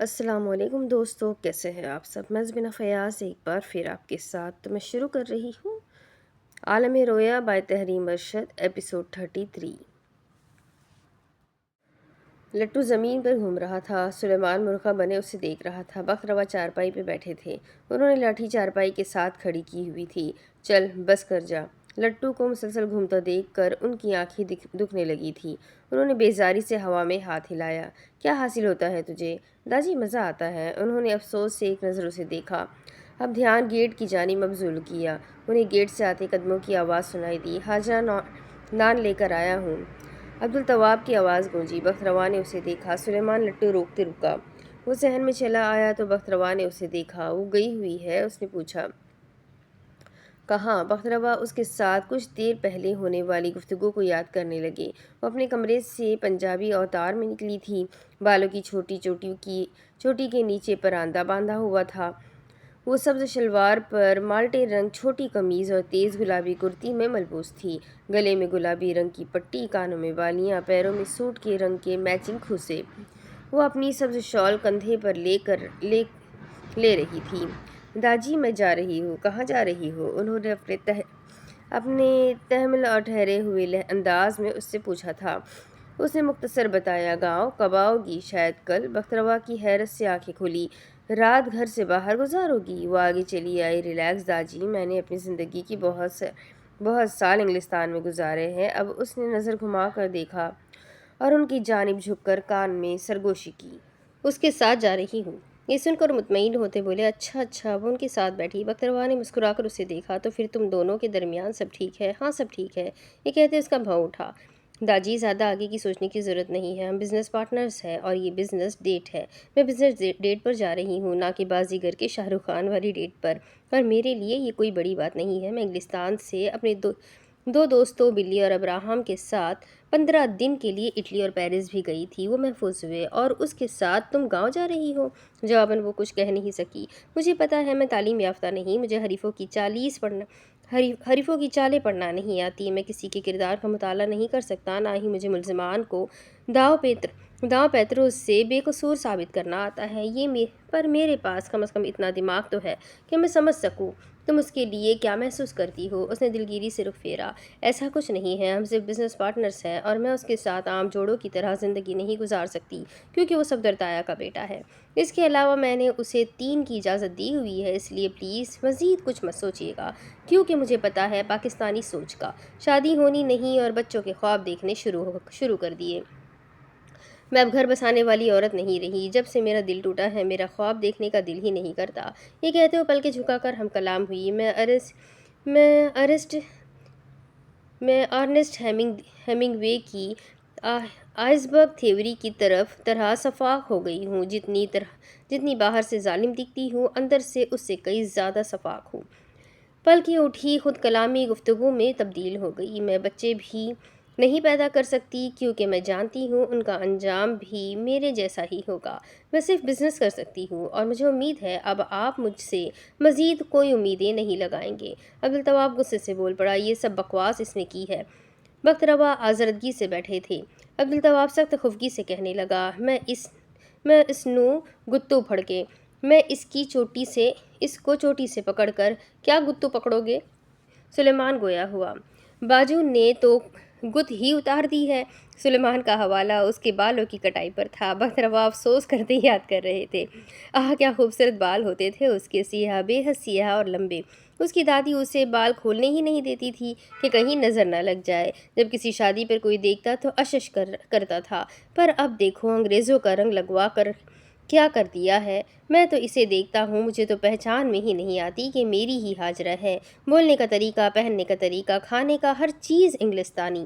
السلام علیکم دوستو، کیسے ہیں آپ سب؟ میں زبینہ فیاض ایک بار پھر آپ کے ساتھ تو میں شروع کر رہی ہوں عالم رویا بائی تحریم ارشد ایپیسوڈ 33۔ لٹو زمین پر گھوم رہا تھا۔ سلیمان مرغا بنے اسے دیکھ رہا تھا۔ بخت روا چارپائی پہ بیٹھے تھے۔ انہوں نے لاٹھی چارپائی کے ساتھ کھڑی کی ہوئی تھی۔ چل بس کر جا۔ لٹو کو مسلسل گھومتا دیکھ کر ان کی آنکھیں دکھنے لگی تھی۔ انہوں نے بیزاری سے ہوا میں ہاتھ ہلایا۔ کیا حاصل ہوتا ہے تجھے؟ داجی مزہ آتا ہے۔ انہوں نے افسوس سے ایک نظر اسے دیکھا۔ اب دھیان گیٹ کی جانب مبذول کیا۔ انہیں گیٹ سے آتے قدموں کی آواز سنائی دی۔ حاجرہ نان لے کر آیا ہوں۔ عبدالتواب کی آواز گونجی۔ بخت روا نے اسے دیکھا۔ سلیمان لٹو روکتے رکا۔ وہ صحن میں چلا آیا تو بخت روا نے اسے دیکھا۔ وہ گئی ہوئی ہے؟ اس نے پوچھا۔ کہاں؟ بخت روا اس کے ساتھ کچھ دیر پہلے ہونے والی گفتگو کو یاد کرنے لگے۔ وہ اپنے کمرے سے پنجابی اوتار میں نکلی تھی۔ بالوں کی چوٹی کے نیچے پراندہ باندھا ہوا تھا۔ وہ سبز شلوار پر مالٹے رنگ چھوٹی قمیض اور تیز گلابی کرتی میں ملبوس تھی۔ گلے میں گلابی رنگ کی پٹی، کانوں میں بالیاں، پیروں میں سوٹ کے رنگ کے میچنگ کھوسے۔ وہ اپنی سبز شال کندھے پر لے رہی تھی۔ داجی میں جا رہی ہوں۔ کہاں جا رہی ہو؟ انہوں نے اپنے تحمل اور ٹھہرے ہوئے انداز میں اس سے پوچھا تھا۔ اس نے مختصر بتایا، گاؤں۔ کب آؤ گی؟ شاید کل۔ بخت روا کی حیرت سے آنکھیں کھلی۔ رات گھر سے باہر گزارو گی؟ وہ آگے چلی آئی۔ ریلیکس داجی، میں نے اپنی زندگی کی بہت سال انگلستان میں گزارے ہیں۔ اب اس نے نظر گھما کر دیکھا اور ان کی جانب جھک کر کان میں سرگوشی کی۔ اس کے ساتھ جا رہی ہوں۔ یہ سن کر مطمئن ہوتے بولے، اچھا۔ وہ ان کے ساتھ بیٹھی۔ بخت روا نے مسکرا کر اسے دیکھا۔ تو پھر تم دونوں کے درمیان سب ٹھیک ہے؟ ہاں سب ٹھیک ہے۔ یہ کہتے اس کا بھاؤ اٹھا۔ داجی زیادہ آگے کی سوچنے کی ضرورت نہیں ہے۔ ہم بزنس پارٹنرز ہیں اور یہ بزنس ڈیٹ ہے۔ میں بزنس ڈیٹ پر جا رہی ہوں، نہ کہ بازیگر کے شاہ رخ خان والی ڈیٹ پر۔ اور میرے لیے یہ کوئی بڑی بات نہیں ہے۔ میں انگلستان سے اپنے دو دوستوں بلی اور ابراہم کے ساتھ 15 دن کے لیے اٹلی اور پیرس بھی گئی تھی۔ وہ محفوظ ہوئے اور اس کے ساتھ تم گاؤں جا رہی ہو؟ جواباً وہ کچھ کہہ نہیں سکی۔ مجھے پتا ہے میں تعلیم یافتہ نہیں، مجھے حریفوں کی چالیں پڑھنا نہیں آتی، میں کسی کے کردار کا مطالعہ نہیں کر سکتا، نہ ہی مجھے ملزمان کو داؤ پیتروں سے بے قصور ثابت کرنا آتا ہے۔ پر میرے پاس کم از کم اتنا دماغ تو ہے کہ میں سمجھ سکوں تم اس کے لیے کیا محسوس کرتی ہو۔ اس نے دلگیری سے رخ پھیرا۔ ایسا کچھ نہیں ہے، ہم صرف بزنس پارٹنرز ہیں اور میں اس کے ساتھ عام جوڑوں کی طرح زندگی نہیں گزار سکتی کیونکہ وہ صفدر تایا کا بیٹا ہے۔ اس کے علاوہ میں نے اسے 3 کی اجازت دی ہوئی ہے، اس لیے پلیز مزید کچھ مت سوچیے گا، کیونکہ مجھے پتا ہے پاکستانی سوچ کا۔ شادی ہونی نہیں اور بچوں کے خواب دیکھنے شروع کر دیے۔ میں اب گھر بسانے والی عورت نہیں رہی۔ جب سے میرا دل ٹوٹا ہے میرا خواب دیکھنے کا دل ہی نہیں کرتا۔ یہ کہتے ہوئے پلکیں جھکا کر ہم کلام ہوئی۔ میں ارنسٹ ہیمنگ وے کی آئس برگ تھیوری کی طرح شفاف ہو گئی ہوں۔ جتنی باہر سے ظالم دکھتی ہوں، اندر سے اس سے کئی زیادہ شفاف ہوں۔ پلکیں اٹھی، خود کلامی گفتگو میں تبدیل ہو گئی۔ میں بچے بھی نہیں پیدا کر سکتی کیونکہ میں جانتی ہوں ان کا انجام بھی میرے جیسا ہی ہوگا۔ میں صرف بزنس کر سکتی ہوں اور مجھے امید ہے اب آپ مجھ سے مزید کوئی امیدیں نہیں لگائیں گے۔ عبدالتواب غصے سے بول پڑا، یہ سب بکواس اس نے کی ہے۔ بخت روا آزردگی سے بیٹھے تھے۔ عبدالتواب سخت خفگی سے کہنے لگا، میں اس نو گتو پھڑکے، میں اس کو چوٹی سے پکڑ کر کیا گتو پکڑو گے؟ سلیمان گویا ہوا، باجو نے تو گت ہی اتار دی ہے۔ سلیمان کا حوالہ اس کے بالوں کی کٹائی پر تھا۔ بخت روا افسوس کرتے یاد کر رہے تھے، کیا خوبصورت بال ہوتے تھے اس کے، سیاہ، بے حد سیاہ اور لمبے۔ اس کی دادی اسے بال کھولنے ہی نہیں دیتی تھی کہ کہیں نظر نہ لگ جائے۔ جب کسی شادی پر کوئی دیکھتا تو اشش کرتا تھا، پر اب دیکھو انگریزوں کا رنگ لگوا کر کیا کر دیا ہے۔ میں تو اسے دیکھتا ہوں، مجھے تو پہچان میں ہی نہیں آتی کہ میری ہی حاجرہ ہے۔ بولنے کا طریقہ، پہننے کا طریقہ، کھانے کا ہر چیز انگلستانی۔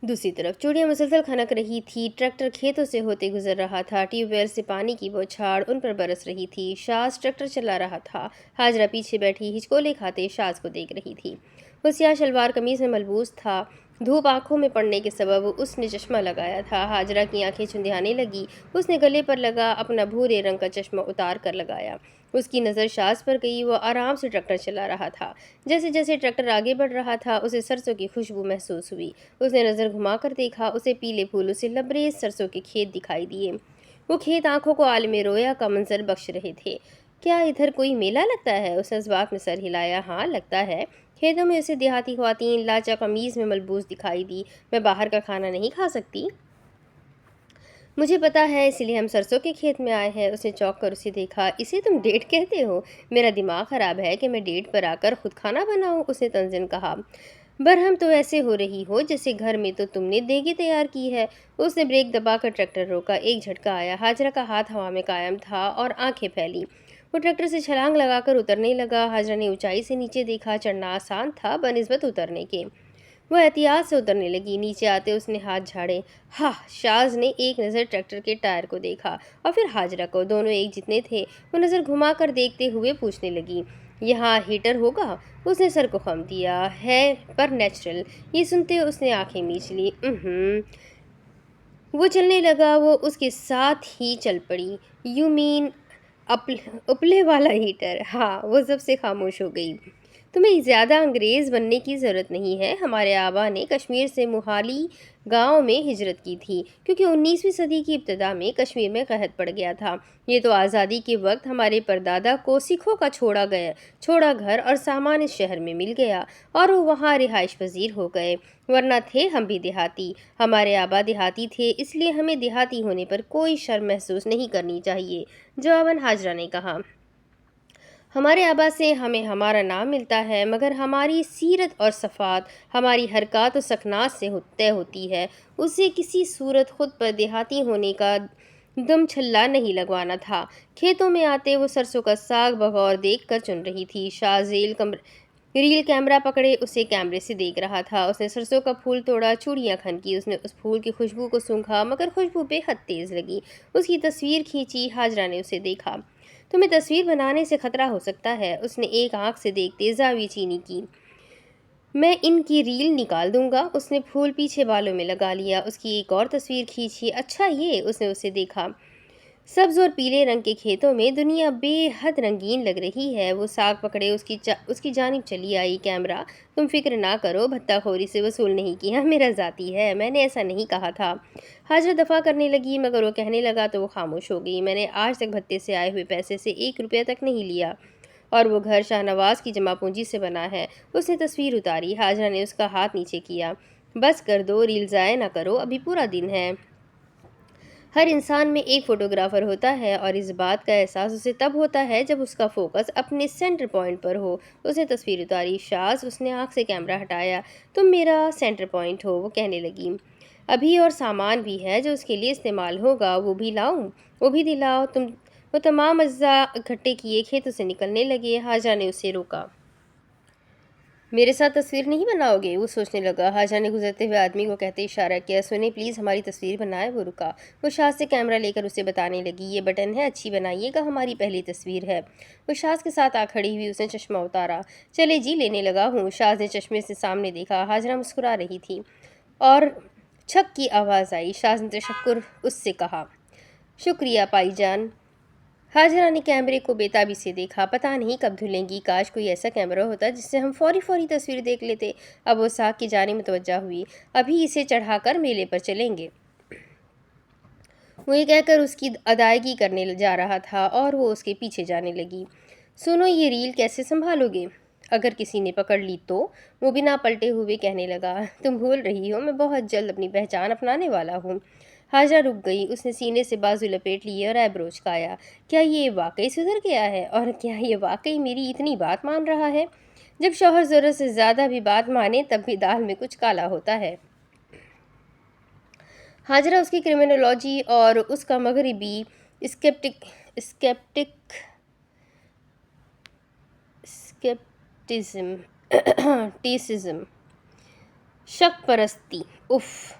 دوسری طرف چوڑیاں مسلسل کھنک رہی تھی۔ ٹریکٹر کھیتوں سے ہوتے گزر رہا تھا۔ ٹیوب ویل سے پانی کی بوچھاڑ ان پر برس رہی تھی۔ شاز ٹریکٹر چلا رہا تھا۔ حاجرہ پیچھے بیٹھی ہچکولے کھاتے شاز کو دیکھ رہی تھی۔ وہ سیاہ شلوار قمیض میں ملبوس تھا۔ دھوپ آنکھوں میں پڑنے کے سبب اس نے چشمہ لگایا تھا۔ حاجرہ کی آنکھیں چندھیانے لگی۔ اس نے گلے پر لگا اپنا بھورے رنگ کا چشمہ اتار کر لگایا۔ اس کی نظر شاز پر گئی۔ وہ آرام سے ٹریکٹر چلا رہا تھا۔ جیسے جیسے ٹریکٹر آگے بڑھ رہا تھا اسے سرسوں کی خوشبو محسوس ہوئی۔ اس نے نظر گھما کر دیکھا، اسے پیلے پھولوں سے لبریز سرسوں کے کھیت دکھائی دیے۔ وہ کھیت آنکھوں کو عالم رویا کا منظر بخش رہے تھے۔ کیا ادھر کوئی میلہ لگتا ہے؟ اس نے اس بات میں سر ہلایا۔ ہاں لگتا ہے۔ کھیتوں میں اسے دیہاتی خواتین لاچا قمیض میں ملبوس دکھائی دی۔ میں باہر کا کھانا نہیں کھا سکتی؟ مجھے پتا ہے، اسی لیے ہم سرسوں کے کھیت میں آئے ہیں۔ اس نے چونک کر اسے دیکھا۔ اسے تم ڈیٹ کہتے ہو؟ میرا دماغ خراب ہے کہ میں ڈیٹ پر آ کر خود کھانا بناؤں، اس نے تنزن کہا۔ برہم تو ایسے ہو رہی ہو جیسے گھر میں تو تم نے دیگی تیار کی ہے۔ اس نے بریک دبا کر ٹریکٹر روکا۔ ایک جھٹکا آیا۔ ہاجرہ کا ہاتھ ہوا میں قائم تھا اور آنکھیں پھیلی۔ وہ ٹریکٹر سے چھلانگ لگا کر اترنے لگا۔ ہاجرہ نے اونچائی سے نیچے دیکھا۔ چڑھنا آسان تھا بنسبت اترنے کے۔ وہ احتیاط سے اترنے لگی۔ نیچے آتے اس نے ہاتھ جھاڑے۔ ہاہ! شاز نے ایک نظر ٹریکٹر کے ٹائر کو دیکھا اور پھر ہاجرہ کو۔ دونوں ایک جتنے تھے۔ وہ نظر گھما کر دیکھتے ہوئے پوچھنے لگی، یہاں ہیٹر ہوگا؟ اس نے سر کو خم دیا۔ ہے پر نیچرل۔ یہ سنتے اس نے آنکھیں میچ لی۔ وہ چلنے لگا۔ وہ اس کے ساتھ ہی چل پڑی۔ یو مین اپلے والا ہیٹر؟ ہاں۔ وہ سب سے خاموش ہو گئی۔ تمہیں زیادہ انگریز بننے کی ضرورت نہیں ہے۔ ہمارے آبا نے کشمیر سے موہالی گاؤں میں ہجرت کی تھی کیونکہ 19ویں صدی کی ابتدا میں کشمیر میں قحط پڑ گیا تھا۔ یہ تو آزادی کے وقت ہمارے پردادا کو سکھوں کا چھوڑا گھر اور سامان اس شہر میں مل گیا اور وہ وہاں رہائش پذیر ہو گئے، ورنہ تھے ہم بھی دیہاتی۔ ہمارے آبا دیہاتی تھے، اس لیے ہمیں دیہاتی ہونے پر کوئی شرم محسوس نہیں کرنی چاہیے، جواباً ہاجرہ نے کہا۔ ہمارے آبا سے ہمیں ہمارا نام ملتا ہے، مگر ہماری سیرت اور صفات ہماری حرکات و سکنات سے طے ہوتی ہے۔ اسے کسی صورت خود پر دیہاتی ہونے کا دم چھلا نہیں لگوانا تھا۔ کھیتوں میں آتے وہ سرسوں کا ساگ بغور دیکھ کر چن رہی تھی۔ شاز ریل کیمرہ پکڑے اسے کیمرے سے دیکھ رہا تھا۔ اس نے سرسوں کا پھول توڑا، چوڑیاں کھنکی۔ اس نے اس پھول کی خوشبو کو سونگھا، مگر خوشبو بے حد تیز لگی۔ اس کی تصویر کھینچی۔ ہاجرہ نے اسے دیکھا۔ تمہیں تصویر بنانے سے خطرہ ہو سکتا ہے، اس نے ایک آنکھ سے دیکھتے زاویہ چینی کی۔ میں ان کی ریل نکال دوں گا۔ اس نے پھول پیچھے بالوں میں لگا لیا۔ اس کی ایک اور تصویر کھینچی۔ اچھا یہ، اس نے اسے دیکھا۔ سبز اور پیلے رنگ کے کھیتوں میں دنیا بے حد رنگین لگ رہی ہے۔ وہ ساگ پکڑے اس کی جانب چلی آئی۔ کیمرہ، تم فکر نہ کرو، بھتہ خوری سے وصول نہیں کیا، میرا ذاتی ہے، میں نے ایسا نہیں کہا تھا۔ ہاجرہ دفاع کرنے لگی، مگر وہ کہنے لگا تو وہ خاموش ہو گئی۔ میں نے آج تک بھتے سے آئے ہوئے پیسے سے 1 روپیہ تک نہیں لیا، اور وہ گھر شاہ نواز کی جمع پونجی سے بنا ہے۔ اس نے تصویر اتاری۔ ہاجرہ نے اس کا ہاتھ نیچے کیا۔ بس کر دو، ریل ضائع نہ کرو، ابھی پورا دن ہے۔ ہر انسان میں ایک فوٹوگرافر ہوتا ہے، اور اس بات کا احساس اسے تب ہوتا ہے جب اس کا فوکس اپنے سینٹر پوائنٹ پر ہو۔ اس نے تصویر اتاری۔ شاز، اس نے آنکھ سے کیمرہ ہٹایا، تم میرا سینٹر پوائنٹ ہو، وہ کہنے لگی۔ ابھی اور سامان بھی ہے جو اس کے لیے استعمال ہوگا، وہ بھی لاؤں؟ وہ بھی دلاؤ۔ وہ تمام اجزاء اکٹھے کیے کھیتوں سے نکلنے لگے۔ ہاجرہ نے اسے روکا۔ میرے ساتھ تصویر نہیں بناؤ گے؟ وہ سوچنے لگا۔ ہاجرہ نے گزرتے ہوئے آدمی کو کہتے اشارہ کیا، سنیں پلیز ہماری تصویر بنائے۔ وہ رکا۔ وہ شاز سے کیمرہ لے کر اسے بتانے لگی، یہ بٹن ہے، اچھی بنائیے گا، ہماری پہلی تصویر ہے۔ وہ شاز کے ساتھ آ کھڑی ہوئی۔ اس نے چشمہ اتارا۔ چلے جی، لینے لگا ہوں۔ شاز نے چشمے سے سامنے دیکھا۔ ہاجرہ مسکرا رہی تھی اور چھک کی آواز آئی۔ شاز نے تشکر اس سے کہا۔ شکریہ پائی جان۔ ہاجرہ نے کیمرے کو بے تابی سے دیکھا۔ پتہ نہیں کب دھلیں گی، کاش کوئی ایسا کیمرہ ہوتا جس سے ہم فوری تصویر دیکھ لیتے۔ اب وہ ساگ کی جانب متوجہ ہوئی۔ ابھی اسے چڑھا کر میلے پر چلیں گے۔ وہ یہ کہہ کر اس کی ادائیگی کرنے جا رہا تھا اور وہ اس کے پیچھے جانے لگی۔ سنو، یہ ریل کیسے سنبھالو گے؟ اگر کسی نے پکڑ لی تو؟ وہ بنا پلٹے ہوئے کہنے لگا، تم بھول رہی ہو، میں بہت جلد اپنی پہچان اپنانے والا ہوں۔ ہاجرہ رک گئی۔ اس نے سینے سے بازو لپیٹ لیے اور ایبرو چکایا۔ کیا یہ واقعی سدھر گیا ہے؟ اور کیا یہ واقعی میری اتنی بات مان رہا ہے؟ جب شوہر ضرورت سے زیادہ بھی بات مانے تب بھی دال میں کچھ کالا ہوتا ہے۔ ہاجرہ اس کی کرمنالوجی اور اس کا مغربی اسکیپٹسزم، شک پرستی، اس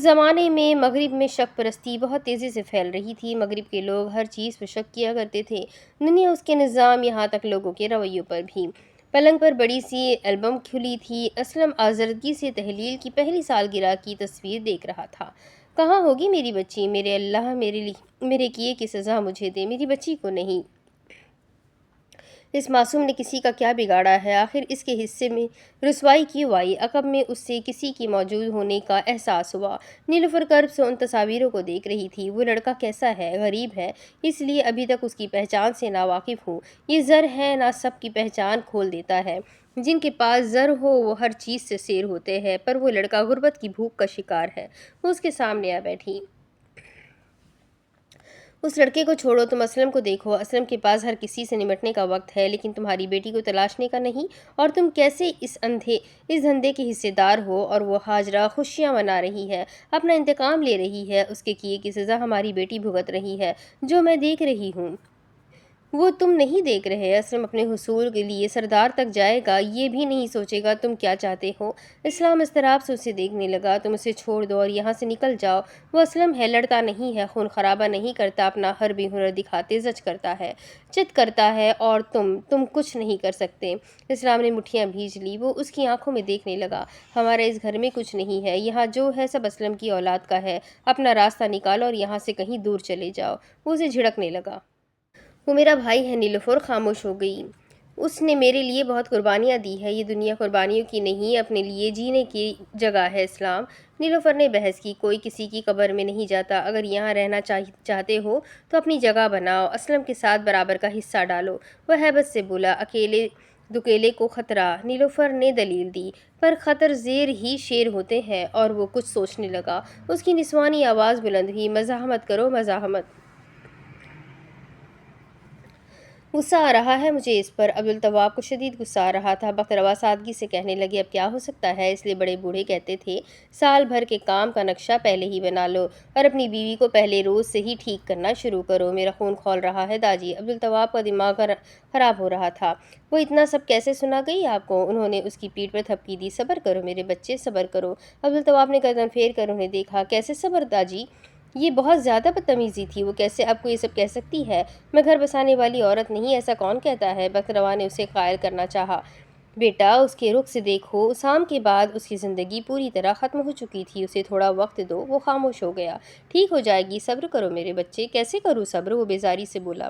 زمانے میں مغرب میں شک پرستی بہت تیزی سے پھیل رہی تھی۔ مغرب کے لوگ ہر چیز پر شک کیا کرتے تھے، دنیا، اس کے نظام، یہاں تک لوگوں کے رویوں پر بھی۔ پلنگ پر بڑی سی البم کھلی تھی۔ اسلم آزردگی سے تحلیل کی پہلی سالگرہ کی تصویر دیکھ رہا تھا۔ کہاں ہوگی میری بچی؟ میرے اللہ، میرے کیے کی سزا مجھے دے، میری بچی کو نہیں۔ اس معصوم نے کسی کا کیا بگاڑا ہے؟ آخر اس کے حصے میں رسوائی کیوں آئی؟ عقب میں اس سے کسی کی موجود ہونے کا احساس ہوا۔ نیلوفر کرب سے ان تصاویروں کو دیکھ رہی تھی۔ وہ لڑکا کیسا ہے؟ غریب ہے، اس لیے ابھی تک اس کی پہچان سے ناواقف ہوں۔ یہ زر ہے نہ سب کی پہچان کھول دیتا ہے۔ جن کے پاس زر ہو وہ ہر چیز سے سیر ہوتے ہیں، پر وہ لڑکا غربت کی بھوک کا شکار ہے۔ وہ اس کے سامنے آ بیٹھی۔ اس لڑکے کو چھوڑو، تم اسلم کو دیکھو۔ اسلم کے پاس ہر کسی سے نمٹنے کا وقت ہے، لیکن تمہاری بیٹی کو تلاشنے کا نہیں، اور تم کیسے اس دھندے کے حصے دار ہو؟ اور وہ ہاجرہ خوشیاں منا رہی ہے، اپنا انتقام لے رہی ہے، اس کے کیے کی سزا ہماری بیٹی بھگت رہی ہے، جو میں دیکھ رہی ہوں۔ وہ تم نہیں دیکھ رہے۔ اسلم اپنے حصول کے لیے سردار تک جائے گا، یہ بھی نہیں سوچے گا تم کیا چاہتے ہو۔ اسلام اضطراب سے اسے دیکھنے لگا۔ تم اسے چھوڑ دو اور یہاں سے نکل جاؤ۔ وہ اسلم ہے، لڑتا نہیں ہے، خون خرابہ نہیں کرتا، اپنا حربی ہنر دکھاتے زج کرتا ہے، چت کرتا ہے، اور تم کچھ نہیں کر سکتے۔ اسلام نے مٹھیاں بھیج لی۔ وہ اس کی آنکھوں میں دیکھنے لگا۔ ہمارا اس گھر میں کچھ نہیں ہے، یہاں جو ہے سب اسلم کی اولاد کا ہے، اپنا راستہ نکالو اور یہاں سے کہیں دور چلے جاؤ۔ وہ اسے جھڑکنے لگا۔ وہ میرا بھائی ہے۔ نیلوفر خاموش ہو گئی۔ اس نے میرے لیے بہت قربانیاں دی ہے، یہ دنیا قربانیوں کی نہیں، اپنے لیے جینے کی جگہ ہے۔ اسلام، نیلوفر نے بحث کی، کوئی کسی کی قبر میں نہیں جاتا، اگر یہاں رہنا چاہتے ہو تو اپنی جگہ بناؤ، اسلم کے ساتھ برابر کا حصہ ڈالو۔ وہ ہیبت سے بولا، اکیلے دکیلے کو خطرہ۔ نیلوفر نے دلیل دی، پر خطر زیر ہی شیر ہوتے ہیں، اور وہ کچھ سوچنے لگا۔ اس کی نسوانی آواز بلند ہوئی، مزاحمت کرو، مزاحمت۔ غصہ آ رہا ہے مجھے اس پر۔ عبدالتواب کو شدید غصہ آ رہا تھا۔ بخت روا سادگی سے کہنے لگے، اب کیا ہو سکتا ہے؟ اس لیے بڑے بوڑھے کہتے تھے، سال بھر کے کام کا نقشہ پہلے ہی بنا لو، اور اپنی بیوی کو پہلے روز سے ہی ٹھیک کرنا شروع کرو۔ میرا خون کھول رہا ہے داجی۔ عبدالتواب کا دماغ خراب ہو رہا تھا۔ وہ اتنا سب کیسے سنا گئی آپ کو؟ انہوں نے اس کی پیٹھ پر تھپکی دی۔ صبر کرو میرے بچے، صبر کرو۔ عبدالتواب نے گردن پھیر کر انہیں دیکھا۔ کیسے صبر داجی؟ یہ بہت زیادہ بدتمیزی تھی۔ وہ کیسے آپ کو یہ سب کہہ سکتی ہے؟ میں گھر بسانے والی عورت نہیں، ایسا کون کہتا ہے؟ بخت روا نے اسے قائل کرنا چاہا۔ بیٹا، اس کے رخ سے دیکھو، اسام کے بعد اس کی زندگی پوری طرح ختم ہو چکی تھی، اسے تھوڑا وقت دو۔ وہ خاموش ہو گیا۔ ٹھیک ہو جائے گی، صبر کرو میرے بچے۔ کیسے کروں صبر؟ وہ بیزاری سے بولا۔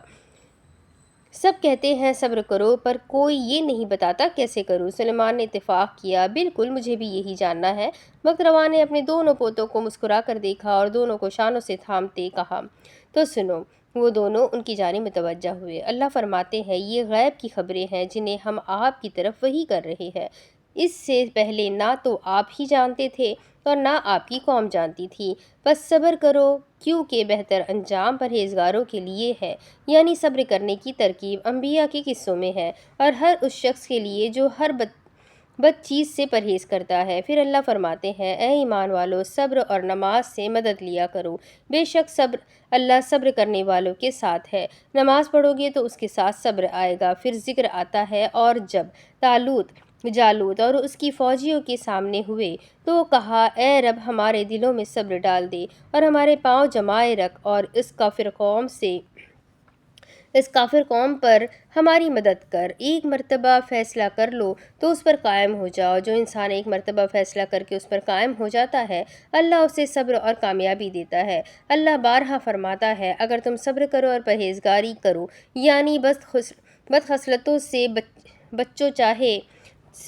سب کہتے ہیں صبر کرو، پر کوئی یہ نہیں بتاتا کیسے کروں۔ سلیمان نے اتفاق کیا، بالکل، مجھے بھی یہی جاننا ہے۔ بخت روا نے اپنے دونوں پوتوں کو مسکرا کر دیکھا اور دونوں کو شانوں سے تھامتے کہا، تو سنو۔ وہ دونوں ان کی جانب متوجہ ہوئے۔ اللہ فرماتے ہیں، یہ غیب کی خبریں ہیں جنہیں ہم آپ کی طرف وحی کر رہے ہیں۔ اس سے پہلے نہ تو آپ ہی جانتے تھے اور نہ آپ کی قوم جانتی تھی۔ بس صبر کرو، کیونکہ بہتر انجام پرہیزگاروں کے لیے ہے۔ یعنی صبر کرنے کی ترکیب انبیاء کے قصوں میں ہے، اور ہر اس شخص کے لیے جو ہر بد چیز سے پرہیز کرتا ہے۔ پھر اللہ فرماتے ہیں، اے ایمان والو، صبر اور نماز سے مدد لیا کرو، بے شک اللہ صبر کرنے والوں کے ساتھ ہے۔ نماز پڑھو گے تو اس کے ساتھ صبر آئے گا۔ پھر ذکر آتا ہے، اور جب جالوت اور اس کی فوجیوں کے سامنے ہوئے تو وہ کہا، اے رب، ہمارے دلوں میں صبر ڈال دے اور ہمارے پاؤں جمائے رکھ، اور اس کافر قوم پر ہماری مدد کر۔ ایک مرتبہ فیصلہ کر لو تو اس پر قائم ہو جاؤ۔ جو انسان ایک مرتبہ فیصلہ کر کے اس پر قائم ہو جاتا ہے، اللہ اسے صبر اور کامیابی دیتا ہے۔ اللہ بارہا فرماتا ہے، اگر تم صبر کرو اور پرہیزگاری کرو، یعنی بدخصلتوں سے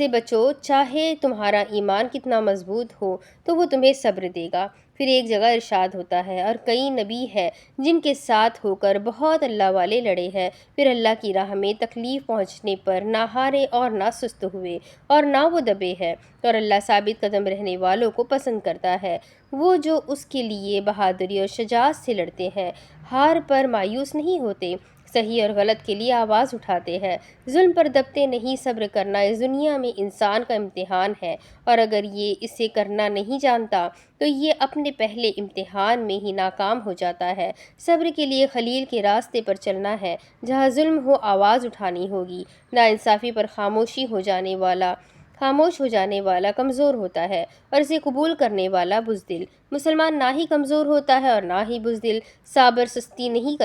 بچو، چاہے تمہارا ایمان کتنا مضبوط ہو، تو وہ تمہیں صبر دے گا۔ پھر ایک جگہ ارشاد ہوتا ہے، اور کئی نبی ہے جن کے ساتھ ہو کر بہت اللہ والے لڑے ہیں، پھر اللہ کی راہ میں تکلیف پہنچنے پر نہ ہارے اور نہ سست ہوئے اور نہ وہ دبے ہیں، اور اللہ ثابت قدم رہنے والوں کو پسند کرتا ہے۔ وہ جو اس کے لیے بہادری اور شجاعت سے لڑتے ہیں، ہار پر مایوس نہیں ہوتے، صحیح اور غلط کے لیے آواز اٹھاتے ہیں، ظلم پر دبتے نہیں۔ صبر کرنا اس دنیا میں انسان کا امتحان ہے، اور اگر یہ اسے کرنا نہیں جانتا تو یہ اپنے پہلے امتحان میں ہی ناکام ہو جاتا ہے۔ صبر کے لیے خلیل کے راستے پر چلنا ہے، جہاں ظلم ہو آواز اٹھانی ہوگی، ناانصافی پر خاموشی ہو جانے والا خاموش ہو جانے والا کمزور ہوتا ہے اور اسے قبول کرنے والا بزدل۔ مسلمان نہ ہی کمزور ہوتا ہے اور نہ ہی بزدل۔ صابر سستی نہیں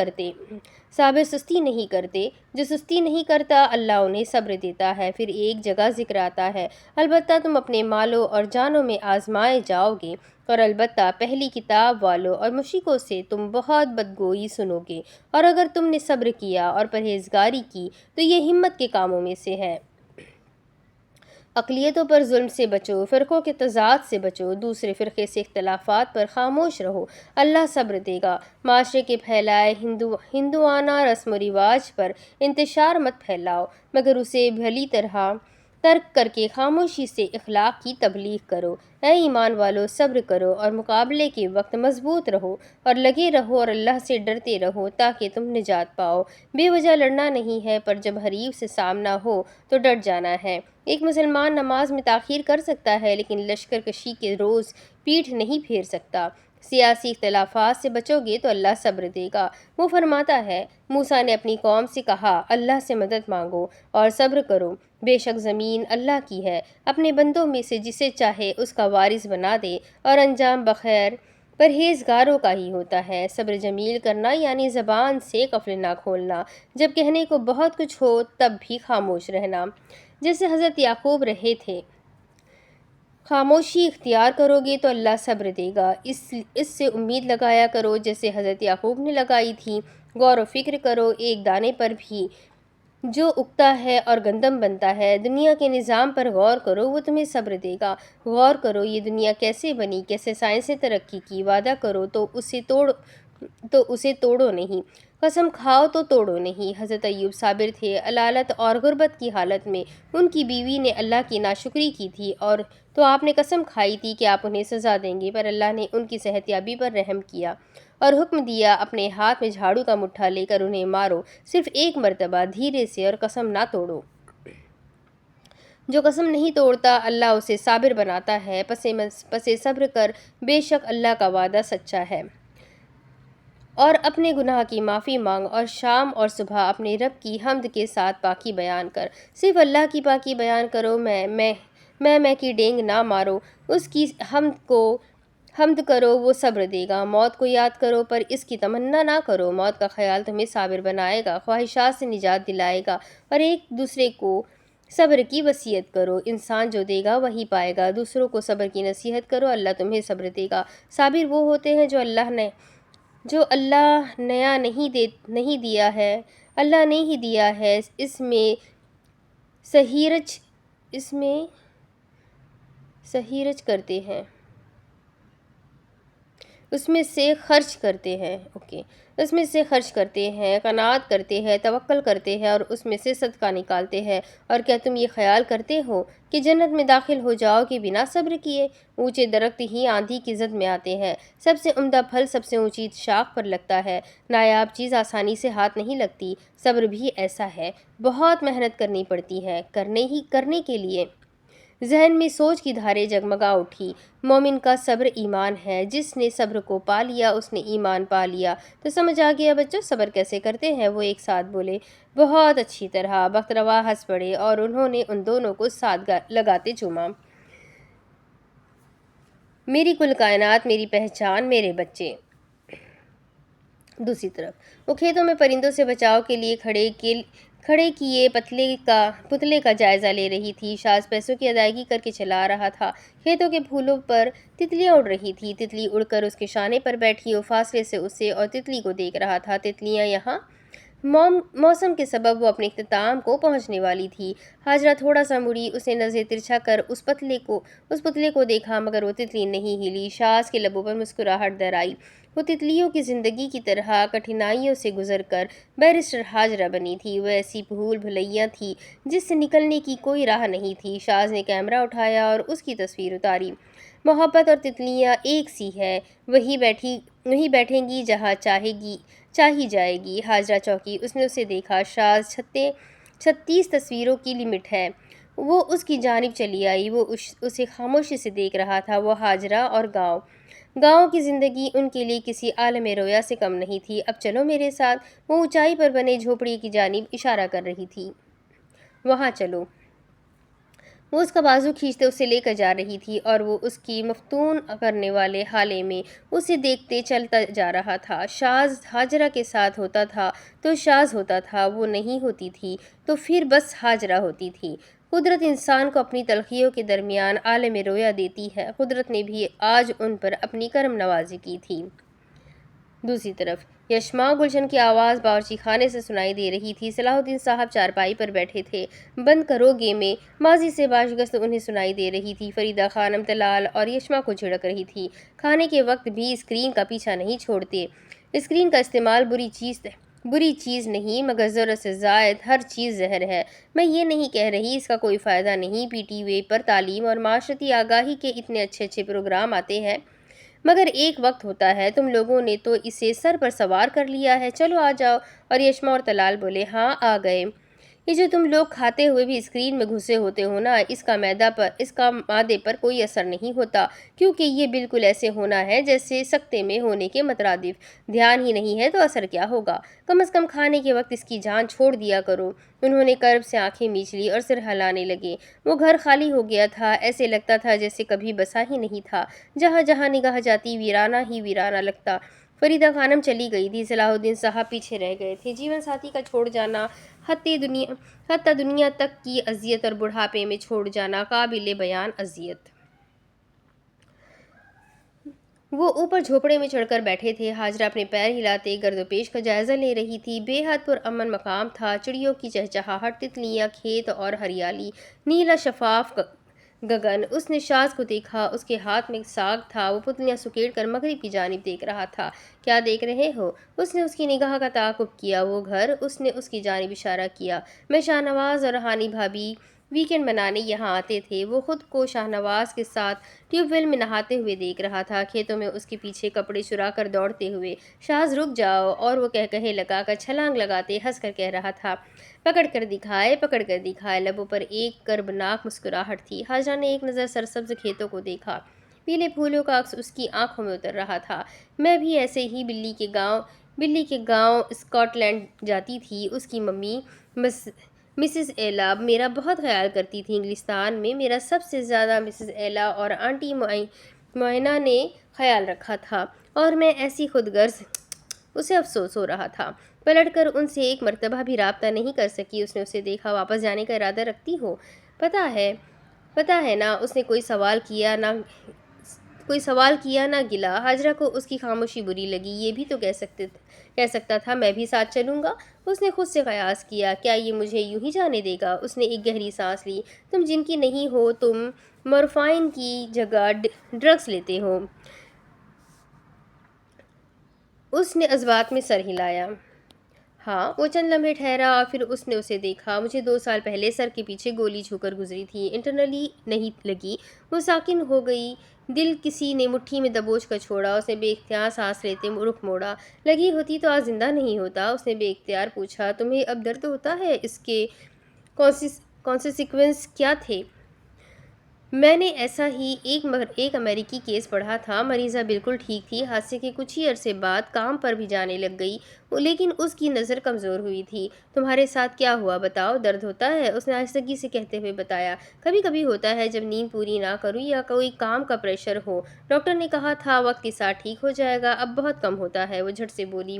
کرتے۔ جو سستی نہیں کرتا اللہ انہیں صبر دیتا ہے۔ پھر ایک جگہ ذکر آتا ہے، البتہ تم اپنے مالوں اور جانوں میں آزمائے جاؤ گے، اور البتہ پہلی کتاب والوں اور مشرکوں سے تم بہت بدگوئی سنو گے، اور اگر تم نے صبر کیا اور پرہیزگاری کی تو یہ ہمت کے کاموں میں سے ہے۔ اقلیتوں پر ظلم سے بچو، فرقوں کے تضاد سے بچو، دوسرے فرقے سے اختلافات پر خاموش رہو، اللہ صبر دے گا۔ معاشرے کے پھیلائے ہندوانہ رسم و رواج پر انتشار مت پھیلاؤ، مگر اسے بھلی طرح ترک کر کے خاموشی سے اخلاق کی تبلیغ کرو۔ اے ایمان والو، صبر کرو اور مقابلے کے وقت مضبوط رہو اور لگے رہو اور اللہ سے ڈرتے رہو تاکہ تم نجات پاؤ۔ بے وجہ لڑنا نہیں ہے، پر جب حریف سے سامنا ہو تو ڈٹ جانا ہے۔ ایک مسلمان نماز میں تاخیر کر سکتا ہے لیکن لشکر کشی کے روز پیٹھ نہیں پھیر سکتا۔ سیاسی اختلافات سے بچو گے تو اللہ صبر دے گا۔ وہ فرماتا ہے، موسیٰ نے اپنی قوم سے کہا، اللہ سے مدد مانگو اور صبر کرو، بے شک زمین اللہ کی ہے، اپنے بندوں میں سے جسے چاہے اس کا وارث بنا دے، اور انجام بخیر پرہیزگاروں کا ہی ہوتا ہے۔ صبر جمیل کرنا یعنی زبان سے قفل نہ کھولنا، جب کہنے کو بہت کچھ ہو تب بھی خاموش رہنا، جیسے حضرت یعقوب رہے تھے۔ خاموشی اختیار کرو گے تو اللہ صبر دے گا، اس سے امید لگایا کرو جیسے حضرت یعقوب نے لگائی تھی۔ غور و فکر کرو ایک دانے پر بھی جو اگتا ہے اور گندم بنتا ہے۔ دنیا کے نظام پر غور کرو، وہ تمہیں صبر دے گا۔ غور کرو یہ دنیا کیسے بنی، کیسے سائنس نے ترقی کی، وعدہ کرو تو اسے توڑو نہیں، قسم کھاؤ تو توڑو نہیں۔ حضرت ایوب صابر تھے، علالت اور غربت کی حالت میں ان کی بیوی نے اللہ کی ناشکری کی تھی، اور تو آپ نے قسم کھائی تھی کہ آپ انہیں سزا دیں گے، پر اللہ نے ان کی صحت یابی پر رحم کیا اور حکم دیا، اپنے ہاتھ میں جھاڑو کا مٹھا لے کر انہیں مارو، صرف ایک مرتبہ دھیرے سے، اور قسم نہ توڑو۔ جو قسم نہیں توڑتا اللہ اسے صابر بناتا ہے۔ پسے صبر کر، بے شک اللہ کا وعدہ سچا ہے۔ اور اپنے گناہ کی معافی مانگ، اور شام اور صبح اپنے رب کی حمد کے ساتھ پاکی بیان کر۔ صرف اللہ کی پاکی بیان کرو، میں کی ڈینگ نہ مارو، اس کی حمد کرو، وہ صبر دے گا۔ موت کو یاد کرو پر اس کی تمنا نہ کرو، موت کا خیال تمہیں صابر بنائے گا، خواہشات سے نجات دلائے گا، اور ایک دوسرے کو صبر کی وصیت کرو، انسان جو دے گا وہی پائے گا۔ دوسروں کو صبر کی نصیحت کرو، اللہ تمہیں صبر دے گا۔ صابر وہ ہوتے ہیں جو اللہ نیا نہیں دیا ہے، اللہ نے ہی دیا ہے، اس میں سہیرج کرتے ہیں، اس میں سے خرچ کرتے ہیں، قناعت کرتے ہیں، توکل کرتے ہیں، اور اس میں سے صدقہ نکالتے ہیں۔ اور کیا تم یہ خیال کرتے ہو کہ جنت میں داخل ہو جاؤ گے بنا صبر کیے؟ اونچے درخت ہی آندھی کی زد میں آتے ہیں، سب سے عمدہ پھل سب سے اونچی شاخ پر لگتا ہے، نایاب چیز آسانی سے ہاتھ نہیں لگتی، صبر بھی ایسا ہے، بہت محنت کرنی پڑتی ہے کرنے کے لیے۔ ذہن میں سوچ کی دھاریں جگمگا اٹھی، مومن کا صبر ایمان ہے، جس نے صبر کو پا لیا اس نے ایمان پا لیا۔ تو سمجھ آ گیا بچوں صبر کیسے کرتے ہیں؟ وہ ایک ساتھ بولے، بہت اچھی طرح۔ بخت روا ہنس پڑے اور انہوں نے ان دونوں کو ساتھ لگاتے چوما۔ میری کل کائنات، میری پہچان، میرے بچے۔ دوسری طرف وہ کھیتوں میں پرندوں سے بچاؤ کے لیے کھڑے کیے پتلے کا جائزہ لے رہی تھی۔ شاذ پیسوں کی ادائیگی کر کے چلا رہا تھا۔ کھیتوں کے پھولوں پر تتلیاں اڑ رہی تھی، تتلی اڑ کر اس کے شانے پر بیٹھی، وہ فاصلے سے اسے اور تتلی کو دیکھ رہا تھا۔ تتلیاں یہاں موسم کے سبب وہ اپنے اختتام کو پہنچنے والی تھی۔ ہاجرہ تھوڑا سا مڑی، اس نے نظر ترچھا کر اس پتلے کو دیکھا، مگر وہ تتلی نہیں ہلی۔ شاذ کے لبوں پر مسکراہٹ در آئی۔ وہ تتلیوں کی زندگی کی طرح کٹھنائیوں سے گزر کر بیرسٹر ہاجرہ بنی تھی، وہ ایسی بھول بھلیاں تھی جس سے نکلنے کی کوئی راہ نہیں تھی۔ شاذ نے کیمرہ اٹھایا اور اس کی تصویر اتاری۔ محبت اور تتلیاں ایک سی ہے، وہیں بیٹھیں گی جہاں چاہی جائے گی۔ ہاجرہ چونکی، اس نے اسے دیکھا۔ شاذ 36 تصویروں کی لمٹ ہے۔ وہ اس کی جانب چلی آئی، وہ اسے خاموشی سے دیکھ رہا تھا۔ وہ ہاجرہ اور گاؤں کی زندگی ان کے لیے کسی عالم رویا سے کم نہیں تھی۔ اب چلو میرے ساتھ، وہ اونچائی پر بنے جھوپڑی کی جانب اشارہ کر رہی تھی، وہاں چلو۔ وہ اس کا بازو کھینچتے اسے لے کر جا رہی تھی اور وہ اس کی مفتون کرنے والے حالے میں اسے دیکھتے چلتا جا رہا تھا۔ شاذ ہاجرہ کے ساتھ ہوتا تھا تو شاذ ہوتا تھا، وہ نہیں ہوتی تھی تو پھر بس ہاجرہ ہوتی تھی۔ قدرت انسان کو اپنی تلخیوں کے درمیان عالم رویا دیتی ہے۔ قدرت نے بھی آج ان پر اپنی کرم نوازی کی تھی۔ دوسری طرف یشما گلشن کی آواز باورچی خانے سے سنائی دے رہی تھی۔ صلاح الدین صاحب چارپائی پر بیٹھے تھے۔ بند کرو گے میں ماضی سے باشگشت انہیں سنائی دے رہی تھی۔ فریدہ خانم طلال اور یشما کو جھڑک رہی تھی۔ کھانے کے وقت بھی اسکرین کا پیچھا نہیں چھوڑتے۔ اسکرین کا استعمال بری چیز نہیں، مگر ضرورت سے زائد ہر چیز زہر ہے۔ میں یہ نہیں کہہ رہی اس کا کوئی فائدہ نہیں۔ پی ٹی وی پر تعلیم اور معاشرتی آگاہی کے اتنے اچھے پروگرام آتے ہیں، مگر ایک وقت ہوتا ہے، تم لوگوں نے تو اسے سر پر سوار کر لیا ہے۔ چلو آ جاؤ۔ اور یشما اور طلال بولے، ہاں آ گئے۔ یہ جو تم لوگ کھاتے ہوئے بھی اسکرین میں گھسے ہوتے ہو نا، اس کا معدے پر کوئی اثر نہیں ہوتا، کیونکہ یہ بالکل ایسے ہونا ہے جیسے سکتے میں ہونے کے مترادف۔ دھیان ہی نہیں ہے تو اثر کیا ہوگا؟ کم از کم کھانے کے وقت اس کی جان چھوڑ دیا کرو۔ انہوں نے کرب سے آنکھیں میچ لی اور سر ہلانے لگے۔ وہ گھر خالی ہو گیا تھا، ایسے لگتا تھا جیسے کبھی بسا ہی نہیں تھا۔ جہاں جہاں نگاہ جاتی ویرانہ ہی ویرانہ لگتا۔ فریدہ خانم چلی گئی تھی، صلاح الدین صاحب پیچھے رہ گئے تھے۔ جیون ساتھی کا چھوڑ جانا، حتیٰ دنیا تک کی اذیت اور بڑھاپے میں چھوڑ جانا قابل بیان اذیت۔ وہ اوپر جھوپڑے میں چڑھ کر بیٹھے تھے۔ ہاجرہ اپنے پیر ہلاتے گرد و پیش کا جائزہ لے رہی تھی۔ بے حد پرامن مقام تھا۔ چڑیوں کی چہچہاہٹ، تتلیاں، کھیت اور ہریالی، نیلا شفاف گگن۔ اس نے شاذ کو دیکھا، اس کے ہاتھ میں ساگ تھا۔ وہ پتلیاں سکیڑ کر مغرب کی جانب دیکھ رہا تھا۔ کیا دیکھ رہے ہو؟ اس نے اس کی نگاہ کا تعاقب کیا۔ وہ گھر۔ اس نے اس کی جانب اشارہ کیا۔ میں شاہ نواز اور ہانی بھابھی ویکینڈ منانے یہاں آتے تھے۔ وہ خود کو شاہ نواز کے ساتھ ٹیوب ویل میں نہاتے ہوئے دیکھ رہا تھا، کھیتوں میں اس کے پیچھے کپڑے چرا کر دوڑتے ہوئے۔ شاذ رک جاؤ، اور وہ کہے لگا کر چھلانگ لگاتے ہنس کر کہہ رہا تھا، پکڑ کر دکھائے۔ لبوں پر ایک کربناک مسکراہٹ تھی۔ ہاجرہ نے ایک نظر سرسبز کھیتوں کو دیکھا۔ پیلے پھولوں کا عکس اس کی آنکھوں میں اتر رہا تھا۔ میں بھی ایسے ہی بلی کے گاؤں اسکاٹ لینڈ جاتی تھی۔ اس کی ممی مسز ایلا میرا بہت خیال کرتی تھی۔ انگلستان میں میرا سب سے زیادہ مسز ایلا اور آنٹی معینہ نے خیال رکھا تھا، اور میں ایسی خود غرض۔ اسے افسوس ہو رہا تھا، پلٹ کر ان سے ایک مرتبہ بھی رابطہ نہیں کر سکی۔ اس نے اسے دیکھا۔ واپس جانے کا ارادہ رکھتی ہو؟ پتہ ہے نا۔ اس نے کوئی سوال کیا نہ گلا۔ ہاجرہ کو اس کی خاموشی بری لگی۔ یہ بھی تو کہہ سکتا تھا، میں بھی ساتھ چلوں گا۔ اس نے خود سے قیاس کیا، کیا یہ مجھے یوں ہی جانے دے گا؟ اس نے ایک گہری سانس لی۔ تم جن کی نہیں ہو، تم مورفائن کی جگہ ڈرگز لیتے ہو۔ اس نے عذبات میں سر ہلایا۔ ہاں۔ وہ چند لمحے ٹھہرا اور پھر اس نے اسے دیکھا۔ مجھے 2 سال پہلے سر کے پیچھے گولی چھو کر گزری تھی۔ انٹرنلی نہیں لگی۔ وہ ساکن ہو گئی۔ دل کسی نے مٹھی میں دبوچ کر چھوڑا۔ اس نے بے اختیار سانس لیتے رخ موڑا۔ لگی ہوتی تو آج زندہ نہیں ہوتا۔ اس نے بے اختیار پوچھا، تمہیں اب درد ہوتا ہے؟ اس کے کانسیکوینس کیا تھے؟ میں نے ایسا ہی ایک امریکی کیس پڑھا تھا۔ مریضہ بالکل ٹھیک تھی، حادثے کے کچھ ہی عرصے بعد کام پر بھی جانے لگ گئی، لیکن اس کی نظر کمزور ہوئی تھی۔ تمہارے ساتھ کیا ہوا بتاؤ؟ درد ہوتا ہے؟ اس نے آہستگی سے کہتے ہوئے بتایا، کبھی کبھی ہوتا ہے جب نیند پوری نہ کروں یا کوئی کام کا پریشر ہو۔ ڈاکٹر نے کہا تھا وقت کے ساتھ ٹھیک ہو جائے گا، اب بہت کم ہوتا ہے۔ وہ جھٹ سے بولی،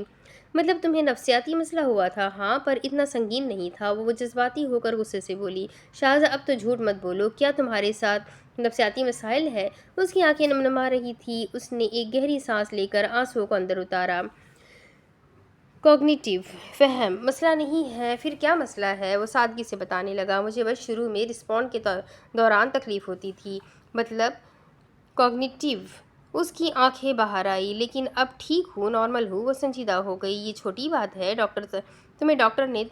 مطلب تمہیں نفسیاتی مسئلہ ہوا تھا؟ ہاں، پر اتنا سنگین نہیں تھا۔ وہ جذباتی ہو کر غصے سے بولی، شاہزہ اب تو جھوٹ مت بولو، کیا تمہارے ساتھ نفسیاتی مسائل ہے؟ اس کی آنکھیں نمنما رہی تھی۔ اس نے ایک گہری سانس لے کر آنسوؤں کو اندر اتارا۔ کوگنیٹیو فہم مسئلہ نہیں ہے؟ پھر کیا مسئلہ ہے؟ وہ سادگی سے بتانے لگا، مجھے بس شروع میں رسپونڈ کے دوران تکلیف ہوتی تھی۔ مطلب کوگنیٹیو؟ اس کی آنکھیں باہر آئی، لیکن اب ٹھیک ہوں، نارمل ہوں۔ وہ سنجیدہ ہو گئی، یہ چھوٹی بات ہے۔ تمہیں ڈاکٹر نے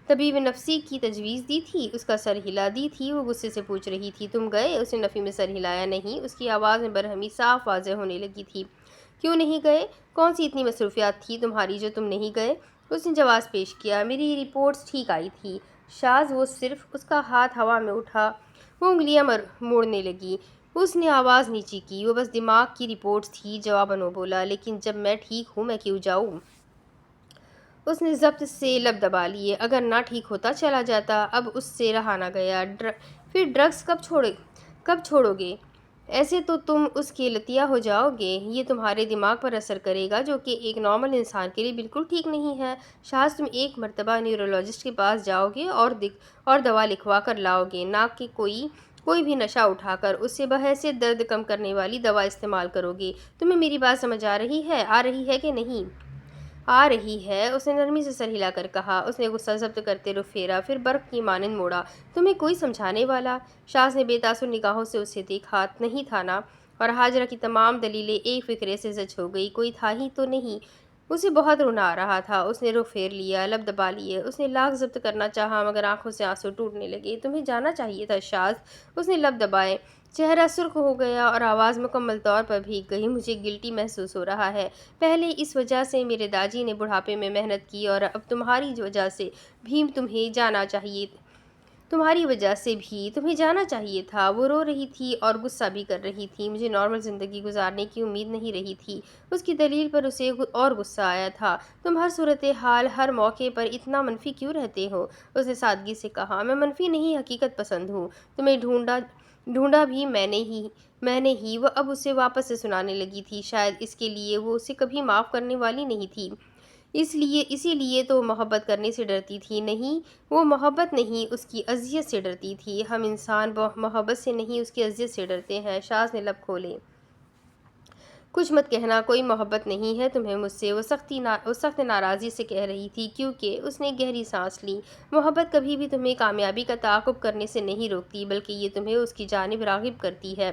طبیب نفسی کی تجویز دی تھی؟ اس کا سر ہلا دی تھی۔ وہ غصے سے پوچھ رہی تھی، تم گئے؟ اس نے نفی میں سر ہلایا، نہیں۔ اس کی آواز میں برہمی صاف واضح ہونے لگی تھی۔ کیوں نہیں گئے؟ کون سی اتنی مصروفیات تھی تمہاری جو تم نہیں گئے؟ اس نے جواز پیش کیا، میری رپورٹس ٹھیک آئی تھی۔ شاذ وہ صرف اس کا ہاتھ ہوا میں اٹھا، وہ انگلیاں موڑنے لگی۔ اس نے آواز نیچی کی، وہ بس دماغ کی رپورٹس تھی۔ جواباً وہ بولا، لیکن جب میں ٹھیک ہوں میں کیوں جاؤں؟ اس نے ضبط سے لب دبا لیے، اگر نہ ٹھیک ہوتا چلا جاتا۔ اب اس سے رہا نہ گیا۔ پھر ڈرگس کب چھوڑوگے؟ ایسے تو تم اس کے لتیا ہو جاؤ گے، یہ تمہارے دماغ پر اثر کرے گا جو کہ ایک نارمل انسان کے لیے بالکل ٹھیک نہیں ہے۔ شاذ تم ایک مرتبہ نیورولوجسٹ کے پاس جاؤ گے اور دوا لکھوا کر لاؤ گے، نہ کہ کوئی بھی نشہ اٹھا کر اس سے بحیثیت درد کم کرنے والی دوا استعمال کرو گے۔ تمہیں میری بات سمجھ آ رہی ہے کہ نہیں؟ آ رہی ہے، اس نے نرمی سے سر ہلا کر کہا۔ اس نے غصہ ضبط کرتے رخ پھیرا، پھر برق کی مانند موڑا۔ تمہیں کوئی سمجھانے والا؟ شاذ نے بے تاثر نگاہوں سے اسے دیکھا۔ نہیں تھا نا؟ اور ہاجرہ کی تمام دلیلیں ایک فقرے سے زچ ہو گئی، کوئی تھا ہی تو نہیں۔ اسے بہت رونا آ رہا تھا۔ اس نے رخ پھیر لیا، لب دبا لیے۔ اس نے لاکھ ضبط کرنا چاہا مگر آنکھوں سے آنسو ٹوٹنے لگے۔ تمہیں جانا چاہیے تھا شاذ۔ اس نے لب دبائے، چہرہ سرخ ہو گیا اور آواز مکمل طور پر بھیگ گئی۔ مجھے گلٹی محسوس ہو رہا ہے۔ پہلے اس وجہ سے میرے داجی نے بڑھاپے میں محنت کی اور اب تمہاری وجہ سے بھی تمہیں جانا چاہیے تھا۔ وہ رو رہی تھی اور غصہ بھی کر رہی تھی۔ مجھے نارمل زندگی گزارنے کی امید نہیں رہی تھی۔ اس کی دلیل پر اسے اور غصہ آیا تھا۔ تم ہر صورتحال، ہر موقع پر اتنا منفی کیوں رہتے ہو؟ اس نے سادگی سے کہا۔ میں منفی نہیں، حقیقت پسند ہوں۔ تمہیں ڈھونڈا بھی میں نے ہی۔ وہ اب اسے واپس سے سنانے لگی تھی، شاید اس کے لیے وہ اسے کبھی معاف کرنے والی نہیں تھی۔ اسی لیے تو وہ محبت کرنے سے ڈرتی تھی۔ نہیں، وہ محبت نہیں، اس کی اذیت سے ڈرتی تھی۔ ہم انسان محبت سے نہیں، اس کی اذیت سے ڈرتے ہیں۔ شاذ نے لب کھولے۔ کچھ مت کہنا، کوئی محبت نہیں ہے تمہیں مجھ سے، وہ سخت ناراضی سے کہہ رہی تھی، کیونکہ اس نے گہری سانس لی۔ محبت کبھی بھی تمہیں کامیابی کا تعاقب کرنے سے نہیں روکتی، بلکہ یہ تمہیں اس کی جانب راغب کرتی ہے۔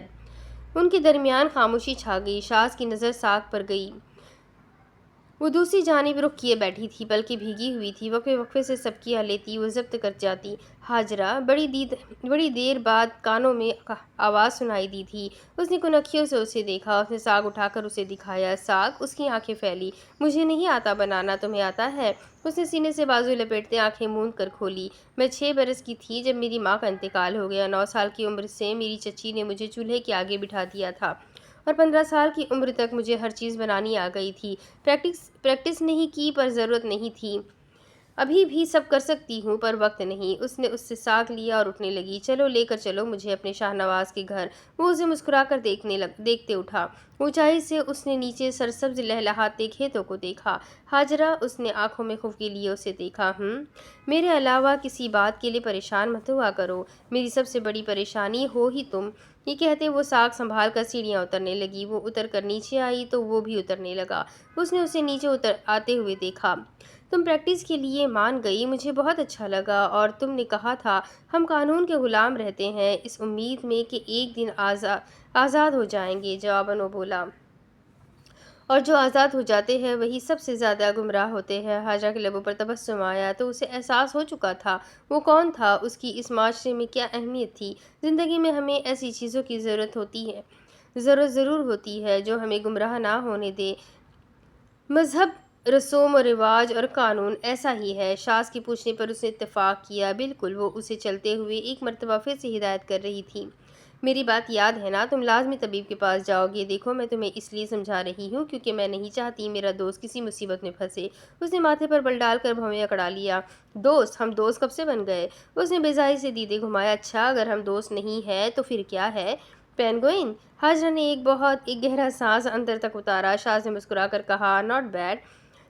ان کے درمیان خاموشی چھا گئی۔ شاذ کی نظر ساکھ پر گئی۔ وہ دوسری جانب رخ کیے بیٹھی تھی، پلکیں بھیگی ہوئی تھیں۔ وقفے وقفے سے سبکیاں لیتی، وہ ضبط کر جاتی۔ ہاجرہ! بڑی دیر بعد کانوں میں آواز سنائی دی تھی۔ اس نے کنکھیوں سے اسے دیکھا۔ اس نے ساگ اٹھا کر اسے دکھایا۔ ساگ؟ اس کی آنکھیں پھیلی۔ مجھے نہیں آتا بنانا، تمہیں آتا ہے؟ اس نے سینے سے بازو لپیٹتے آنکھیں موند کر کھولی۔ میں 6 برس کی تھی جب میری ماں کا انتقال ہو گیا۔ 9 سال کی عمر سے میری چچی نے مجھے چولہے کے آگے بٹھا دیا تھا اور 15 سال کی عمر تک مجھے ہر چیز بنانی آ گئی تھی۔ پریکٹس نہیں کی پر ضرورت نہیں تھی۔ ابھی بھی سب کر سکتی ہوں پر وقت نہیں۔ اس نے اس سے ساگ لیا اور اٹھنے لگی۔ چلو، لے کر چلو مجھے اپنے شاہ نواز کے گھر۔ وہ اسے مسکرا کر دیکھتے اٹھا۔ اونچائی سے اس نے نیچے سرسبز لہلہاتے کھیتوں کو دیکھا۔ ہاجرہ! اس نے آنکھوں میں خفگی لیے اسے دیکھا۔ میرے علاوہ کسی بات کے لیے پریشان مت ہوا کرو، میری سب سے بڑی پریشانی ہو ہی تم۔ یہ کہتے وہ ساگ سنبھال کر سیڑھیاں اترنے لگی۔ وہ اتر کر نیچے آئی تو وہ بھی اترنے لگا۔ اس نے اسے نیچے آتے ہوئے دیکھا۔ تم پریکٹس کے لیے مان گئی، مجھے بہت اچھا لگا، اور تم نے کہا تھا ہم قانون کے غلام رہتے ہیں اس امید میں کہ ایک دن آزاد ہو جائیں گے۔ جواباً وہ بولا، اور جو آزاد ہو جاتے ہیں وہی سب سے زیادہ گمراہ ہوتے ہیں۔ ہاجرہ کے لبوں پر تبسم آیا تو اسے احساس ہو چکا تھا وہ کون تھا، اس کی اس معاشرے میں کیا اہمیت تھی۔ زندگی میں ہمیں ایسی چیزوں کی ضرورت ضرور ہوتی ہے جو ہمیں گمراہ نہ ہونے دے۔ مذہب، رسوم و رواج اور قانون ایسا ہی ہے۔ شاذ کے پوچھنے پر اس نے اتفاق کیا۔ بالکل۔ وہ اسے چلتے ہوئے ایک مرتبہ پھر سے ہدایت کر رہی تھی۔ میری بات یاد ہے نا؟ تم لازمی طبیب کے پاس جاؤ گے۔ دیکھو، میں تمہیں اس لیے سمجھا رہی ہوں کیونکہ میں نہیں چاہتی میرا دوست کسی مصیبت میں پھنسے۔ اس نے ماتھے پر بل ڈال کر بھویں اکڑا لیا۔ دوست؟ ہم دوست کب سے بن گئے؟ اس نے بیزاری سے دیدے گھمایا۔ اچھا، اگر ہم دوست نہیں ہیں تو پھر کیا ہے؟ پینگوئن؟ ہاجرہ نے ایک گہرا سانس اندر تک اتارا۔ شاذ نے مسکرا کر کہا، ناٹ بیڈ۔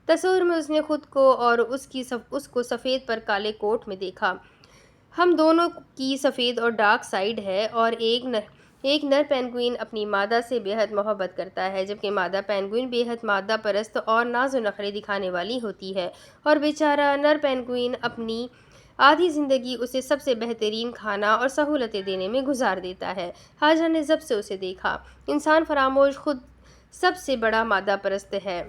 تصور میں اس نے خود کو اور اس کو سفید پر کالے کوٹ میں دیکھا۔ ہم دونوں کی سفید اور ڈارک سائڈ ہے، اور ایک نر پینگوئن اپنی مادہ سے بے حد محبت کرتا ہے، جبکہ مادہ پینگوئن بے حد مادہ پرست اور ناز و نخرے دکھانے والی ہوتی ہے، اور بیچارہ نر پینگوئن اپنی آدھی زندگی اسے سب سے بہترین کھانا اور سہولتیں دینے میں گزار دیتا ہے۔ ہاجرہ نے ضبط سے اسے دیکھا۔ انسان فراموش خود سب سے بڑا مادہ پرست ہے۔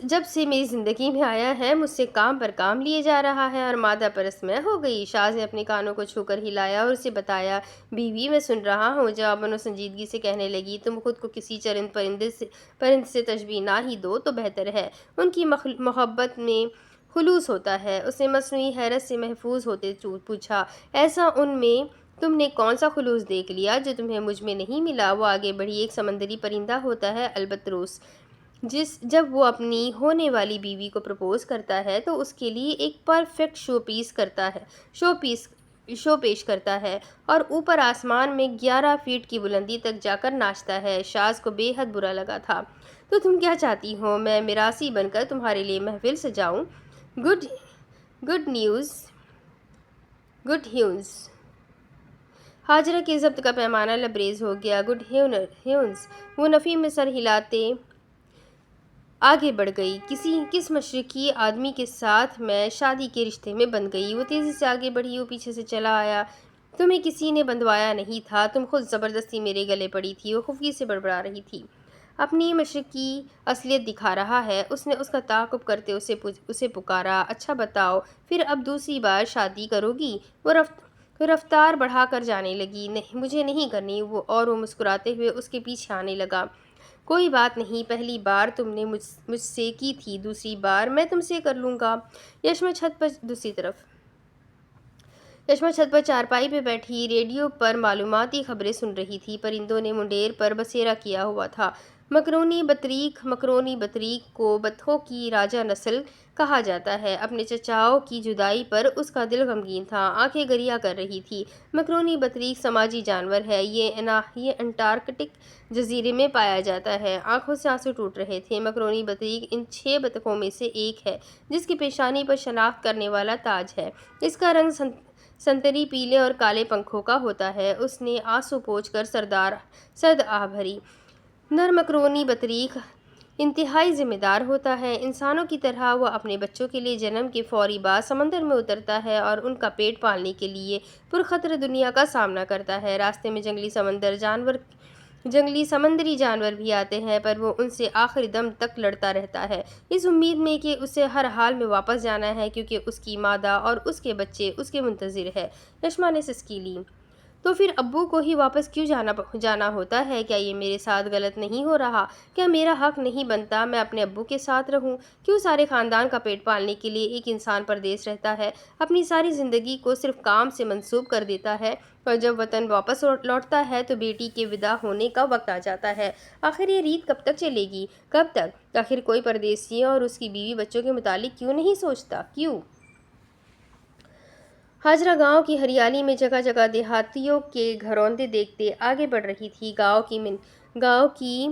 جب سے میری زندگی میں آیا ہے مجھ سے کام پر کام لیے جا رہا ہے اور مادہ پرست میں ہو گئی۔ شاذ نے اپنے کانوں کو چھو کر ہلایا اور اسے بتایا، بیوی میں سن رہا ہوں۔ جواباً وہ سنجیدگی سے کہنے لگی، تم خود کو کسی چرند پرند سے تشبیہ نہ ہی دو تو بہتر ہے۔ ان کی محبت میں خلوص ہوتا ہے۔ اس نے مصنوعی حیرت سے محفوظ ہوتے پوچھا، ایسا ان میں تم نے کون سا خلوص دیکھ لیا جو تمہیں مجھ میں نہیں ملا؟ وہ آگے بڑھی، ایک سمندری پرندہ ہوتا ہے البتروس، جب وہ اپنی ہونے والی بیوی کو پرپوز کرتا ہے تو اس کے لیے ایک پرفیکٹ شو پیش کرتا ہے اور اوپر آسمان میں 11 فیٹ کی بلندی تک جا کر ناچتا ہے۔ شاز کو بے حد برا لگا تھا۔ تو تم کیا چاہتی ہو، میں میراثی بن کر تمہارے لیے محفل سجاؤں؟ Good good news good heavens Hajra کے ضبط کا پیمانہ لبریز ہو گیا۔ گڈ ہیونز وہ نفی میں سر ہلاتے آگے بڑھ گئی۔ کس مشرقی آدمی کے ساتھ میں شادی کے رشتے میں بندھ گئی؟ وہ تیزی سے آگے بڑھی، وہ پیچھے سے چلا آیا۔ تمہیں کسی نے بندھوایا نہیں تھا، تم خود زبردستی میرے گلے پڑی تھی۔ وہ خفگی سے بڑبڑا رہی تھی۔ اپنی مشرقی اصلیت دکھا رہا ہے، اس نے اس کا تعاقب کرتے اسے پکارا۔ اچھا بتاؤ، پھر اب دوسری بار شادی کرو گی؟ وہ رفتار بڑھا کر جانے لگی۔ نہیں، مجھے نہیں کرنی، اور وہ مسکراتے ہوئے اس کے پیچھے آنے لگا۔ کوئی بات نہیں، پہلی بار تم نے مجھ سے کی تھی، دوسری بار میں تم سے کر لوں گا۔ یشما چھت پر چارپائی پہ بیٹھی ریڈیو پر معلوماتی خبریں سن رہی تھی۔ پرندوں نے منڈیر پر بسیرا کیا ہوا تھا۔ مکرونی بطریق کو بطخوں کی راجہ نسل کہا جاتا ہے۔ اپنے چچاؤں کی جدائی پر اس کا دل غمگین تھا، آنکھیں گریا کر رہی تھی۔ مکرونی بطریق سماجی جانور ہے، یہ انٹارکٹک جزیرے میں پایا جاتا ہے۔ آنکھوں سے آنسو ٹوٹ رہے تھے۔ مکرونی بطریق ان 6 بطخوں میں سے ایک ہے جس کی پیشانی پر شناخت کرنے والا تاج ہے۔ اس کا رنگ سنتری، پیلے اور کالے پنکھوں کا ہوتا ہے۔ اس نے آنسو پوچھ کر سرد آہ بھری۔ نر مکرونی بطریق انتہائی ذمہ دار ہوتا ہے۔ انسانوں کی طرح وہ اپنے بچوں کے لیے جنم کے فوری بعد سمندر میں اترتا ہے اور ان کا پیٹ پالنے کے لیے پرخطر دنیا کا سامنا کرتا ہے۔ راستے میں جنگلی سمندری جانور بھی آتے ہیں، پر وہ ان سے آخری دم تک لڑتا رہتا ہے، اس امید میں کہ اسے ہر حال میں واپس جانا ہے کیونکہ اس کی مادہ اور اس کے بچے اس کے منتظر ہے۔ یشما نے سسکی لی۔ تو پھر ابو کو ہی واپس کیوں جانا ہوتا ہے؟ کیا یہ میرے ساتھ غلط نہیں ہو رہا؟ کیا میرا حق نہیں بنتا میں اپنے ابو کے ساتھ رہوں؟ کیوں سارے خاندان کا پیٹ پالنے کے لیے ایک انسان پردیس رہتا ہے، اپنی ساری زندگی کو صرف کام سے منسوب کر دیتا ہے، اور جب وطن واپس لوٹتا ہے تو بیٹی کے ودا ہونے کا وقت آ جاتا ہے؟ آخر یہ ریت کب تک چلے گی؟ کب تک؟ آخر کوئی پردیسی اور اس کی بیوی بچوں کے متعلق کیوں نہیں سوچتا؟ کیوں؟ ہاجرہ گاؤں کی ہریالی میں جگہ جگہ دیہاتیوں کے گھروندے دیکھتے آگے بڑھ رہی تھی۔ گاؤں کی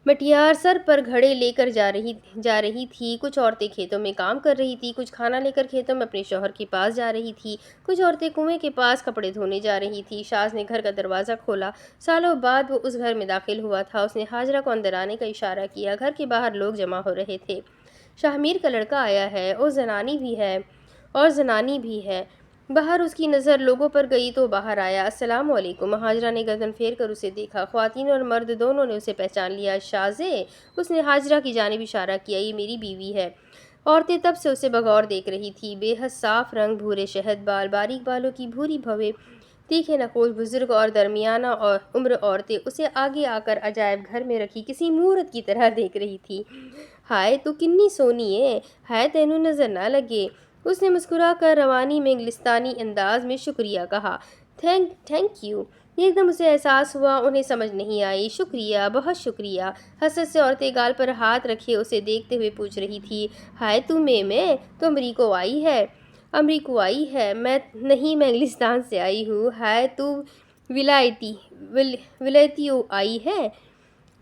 مٹیار سر پر گھڑے لے کر جا رہی تھی۔ کچھ عورتیں کھیتوں میں کام کر رہی تھی، کچھ کھانا لے کر کھیتوں میں اپنے شوہر کے پاس جا رہی تھی، کچھ عورتیں کنویں کے پاس کپڑے دھونے جا رہی تھی۔ شاز نے گھر کا دروازہ کھولا۔ سالوں بعد وہ اس گھر میں داخل ہوا تھا۔ اس نے ہاجرہ کو اندر آنے کا اشارہ کیا۔ گھر کے باہر لوگ جمع ہو رہے تھے۔ شاہمیر کا لڑکا آیا ہے، اور زنانی بھی ہے۔ باہر اس کی نظر لوگوں پر گئی تو باہر آیا۔ السلام علیکم۔ ہاجرہ نے گردن پھیر کر اسے دیکھا۔ خواتین اور مرد دونوں نے اسے پہچان لیا۔ شازے، اس نے ہاجرہ کی جانب اشارہ کیا، یہ میری بیوی ہے۔ عورتیں تب سے اسے بغور دیکھ رہی تھی۔ بے حد صاف رنگ، بھورے شہد بال، باریک بالوں کی بھوری بھویں، تیکھے نقوش بزرگ اور درمیانہ عمر عورتیں اسے آگے آ کر عجائب گھر میں رکھی کسی مورت کی طرح دیکھ رہی تھی۔ ہائے تو کنی سونی ہے، ہائے تینوں نظر نہ لگے۔ اس نے مسکرا کر روانی میں انگلستانی انداز میں شکریہ کہا۔ Thank you. ایک دم اسے احساس ہوا انہیں سمجھ نہیں آئی۔ شکریہ، بہت شکریہ۔ حسرت سے عورتیں گال پر ہاتھ رکھے اسے دیکھتے ہوئے پوچھ رہی تھی، ہائے تو تو امریکو آئی ہے؟ میں انگلستان سے آئی ہوں۔ ہائے تو ولایتیوں آئی ہے؟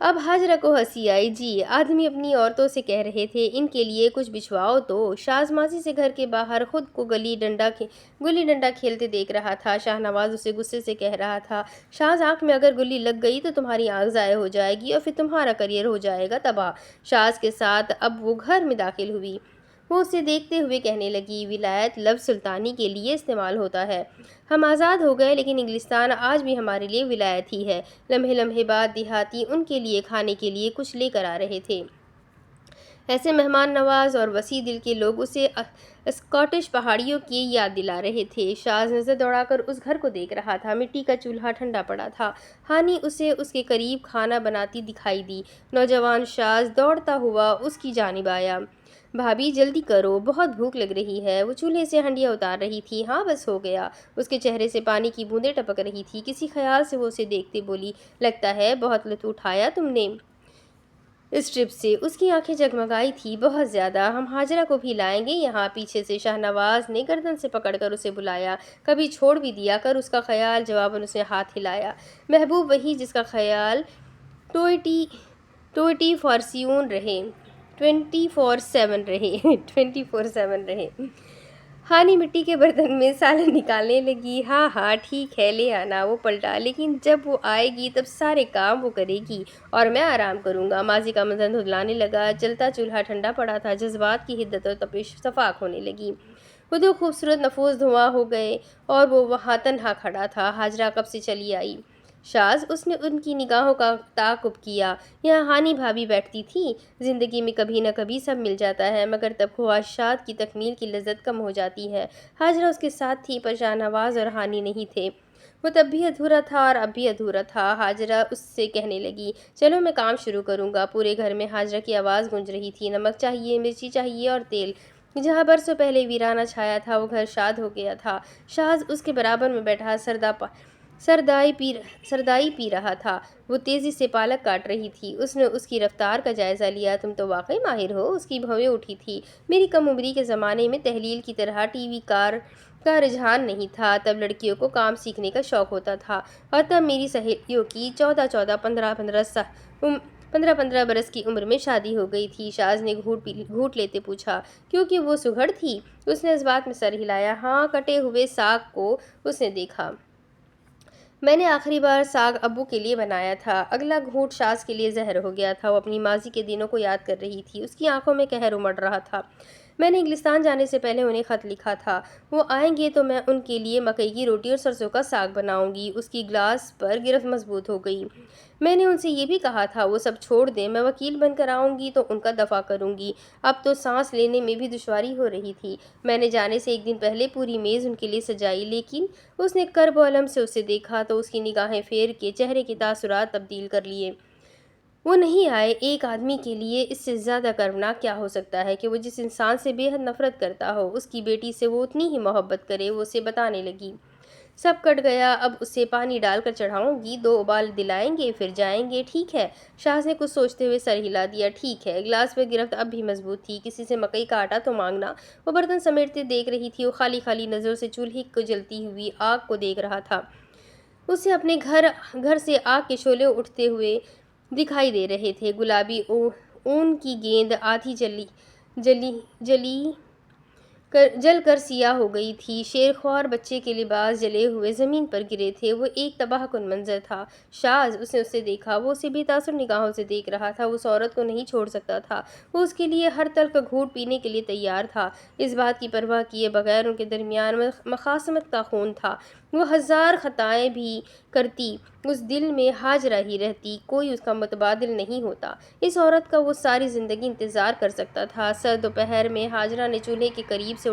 اب ہاجرہ کو ہنسی آئی۔ جی، آدمی اپنی عورتوں سے کہہ رہے تھے، ان کے لیے کچھ بچھواؤ تو۔ شاز ماضی سے گھر کے باہر خود کو گلی ڈنڈا کھیلتے دیکھ رہا تھا۔ شاہ نواز اسے غصے سے کہہ رہا تھا، شاز، آنکھ میں اگر گلی لگ گئی تو تمہاری آنکھ ضائع ہو جائے گی اور پھر تمہارا کیریئر ہو جائے گا تباہ۔ شاز کے ساتھ اب وہ گھر میں داخل ہوئی۔ وہ اسے دیکھتے ہوئے کہنے لگی، ولایت لفظ سلطانی کے لیے استعمال ہوتا ہے۔ ہم آزاد ہو گئے لیکن انگلستان آج بھی ہمارے لیے ولایت ہی ہے۔ لمحے بعد دیہاتی ان کے لیے کھانے کے لیے کچھ لے کر آ رہے تھے۔ ایسے مہمان نواز اور وسیع دل کے لوگ اسے اسکاٹش پہاڑیوں کی یاد دلا رہے تھے۔ شاز نظر دوڑا کر اس گھر کو دیکھ رہا تھا۔ مٹی کا چولہا ٹھنڈا پڑا تھا۔ ہانی اسے اس کے قریب کھانا بناتی دکھائی دی۔ نوجوان شاز دوڑتا ہوا اس کی جانب آیا۔ بھابھی جلدی کرو، بہت بھوک لگ رہی ہے۔ وہ چولہے سے ہنڈیاں اتار رہی تھی۔ ہاں بس ہو گیا۔ اس کے چہرے سے پانی کی بوندیں ٹپک رہی تھی۔ کسی خیال سے وہ اسے دیکھتے بولی، لگتا ہے بہت لطف اٹھایا تم نے۔ اس ٹرپ سے اس کی آنکھیں جگمگائی تھی بہت زیادہ۔ ہم حاجرہ کو بھی لائیں گے یہاں، پیچھے سے شاہ نواز نے گردن سے پکڑ کر اسے بلایا۔ کبھی چھوڑ بھی دیا کر اس کا خیال، جواباً اس نے ہاتھ ہلایا۔ محبوب وہی جس کا خیال 24/7 رہے 24/7 رہے۔ ہانی مٹی کے برتن میں سالن نکالنے لگی۔ ہاں ہاں ٹھیک ہے لے آنا، وہ پلٹا، لیکن جب وہ آئے گی تب سارے کام وہ کرے گی اور میں آرام کروں گا۔ ماضی کا منظر دھندلانے لگا، جلتا چولہا ٹھنڈا پڑا تھا، جذبات کی حدت اور تپش صفاق ہونے لگی۔ وہ دو خوبصورت نفوس دھواں ہو گئے اور وہ وہاں تنہا کھڑا تھا۔ حاجرہ کب سے چلی آئی؟ شاز، اس نے ان کی نگاہوں کا تعاقب کیا۔ یہاں ہانی بھابھی بیٹھتی تھی۔ زندگی میں کبھی نہ کبھی سب مل جاتا ہے، مگر تب خواہشات کی تکمیل کی لذت کم ہو جاتی ہے۔ حاجرہ اس کے ساتھ تھی پر شاہ نواز اور ہانی نہیں تھے۔ وہ تب بھی ادھورا تھا اور اب بھی ادھورا تھا۔ حاجرہ اس سے کہنے لگی، چلو میں کام شروع کروں گا۔ پورے گھر میں حاجرہ کی آواز گونج رہی تھی، نمک چاہیے، مرچی چاہیے اور تیل۔ جہاں برسوں پہلے ویرانہ چھایا تھا وہ گھر شاد ہو گیا تھا۔ شاز اس کے برابر میں بیٹھا سردائی پی رہا تھا۔ وہ تیزی سے پالک کاٹ رہی تھی۔ اس نے اس کی رفتار کا جائزہ لیا۔ تم تو واقعی ماہر ہو، اس کی بھویں اٹھی تھی۔ میری کم عمری کے زمانے میں تحلیل کی طرح ٹی وی کا رجحان نہیں تھا۔ تب لڑکیوں کو کام سیکھنے کا شوق ہوتا تھا، اور تب میری سہیلیوں کی 15 برس کی عمر میں شادی ہو گئی تھی۔ شاز نے گھونٹ لیتے پوچھا، کیونکہ وہ سگڑ تھی؟ اس نے اس بات میں سر ہلایا۔ ہاں، کٹے ہوئے ساگ کو اس نے دیکھا۔ میں نے آخری بار ساگ ابو کے لیے بنایا تھا۔ اگلا گھونٹ شاز کے لیے زہر ہو گیا تھا۔ وہ اپنی ماضی کے دنوں کو یاد کر رہی تھی۔ اس کی آنکھوں میں قہر امڑ رہا تھا۔ میں نے انگلستان جانے سے پہلے انہیں خط لکھا تھا، وہ آئیں گے تو میں ان کے لیے مکئی کی روٹی اور سرسوں کا ساگ بناؤں گی۔ اس کی گلاس پر گرفت مضبوط ہو گئی۔ میں نے ان سے یہ بھی کہا تھا وہ سب چھوڑ دیں، میں وکیل بن کر آؤں گی تو ان کا دفاع کروں گی۔ اب تو سانس لینے میں بھی دشواری ہو رہی تھی۔ میں نے جانے سے ایک دن پہلے پوری میز ان کے لیے سجائی، لیکن اس نے کرب و الم سے اسے دیکھا تو اس کی نگاہیں پھیر کے چہرے کے تاثرات تبدیل کر لیے۔ وہ نہیں آئے۔ ایک آدمی کے لیے اس سے زیادہ کرونا کیا ہو سکتا ہے کہ وہ جس انسان سے بے حد نفرت کرتا ہو، اس کی بیٹی سے وہ اتنی ہی محبت کرے۔ وہ اسے بتانے لگی، سب کٹ گیا، اب اسے پانی ڈال کر چڑھاؤں گی، 2 ابال دلائیں گے پھر جائیں گے، ٹھیک ہے؟ شاز نے کچھ سوچتے ہوئے سر ہلا دیا۔ ٹھیک ہے۔ گلاس پر گرفت اب بھی مضبوط تھی۔ کسی سے مکئی کا آٹا تو مانگنا۔ وہ برتن سمیٹتے دیکھ رہی تھی۔ وہ خالی خالی نظروں سے چولہے کو جلتی ہوئی آگ کو دیکھ رہا تھا۔ اسے اپنے گھر سے آگ کے شعلے اٹھتے ہوئے دکھائی دے رہے تھے۔ گلابی اون کی گیند آدھی جل کر سیاہ ہو گئی تھی۔ شیرخوار بچے کے لباس جلے ہوئے زمین پر گرے تھے۔ وہ ایک تباہ کن منظر تھا۔ شاز، اس نے اسے دیکھا۔ وہ اسے بے تاثر نگاہوں سے دیکھ رہا تھا۔ وہ اس عورت کو نہیں چھوڑ سکتا تھا۔ وہ اس کے لیے ہر تلخ گھونٹ پینے کے لیے تیار تھا، اس بات کی پرواہ کیے بغیر ان کے درمیان مخاصمت کا خون تھا۔ وہ 1000 خطائیں بھی کرتی، اس دل میں حاجرہ ہی رہتی، کوئی اس کا متبادل نہیں ہوتا۔ اس عورت کا وہ ساری زندگی انتظار کر سکتا تھا۔ سرد دوپہر میں حاجرہ نے چولہے کے قریب سے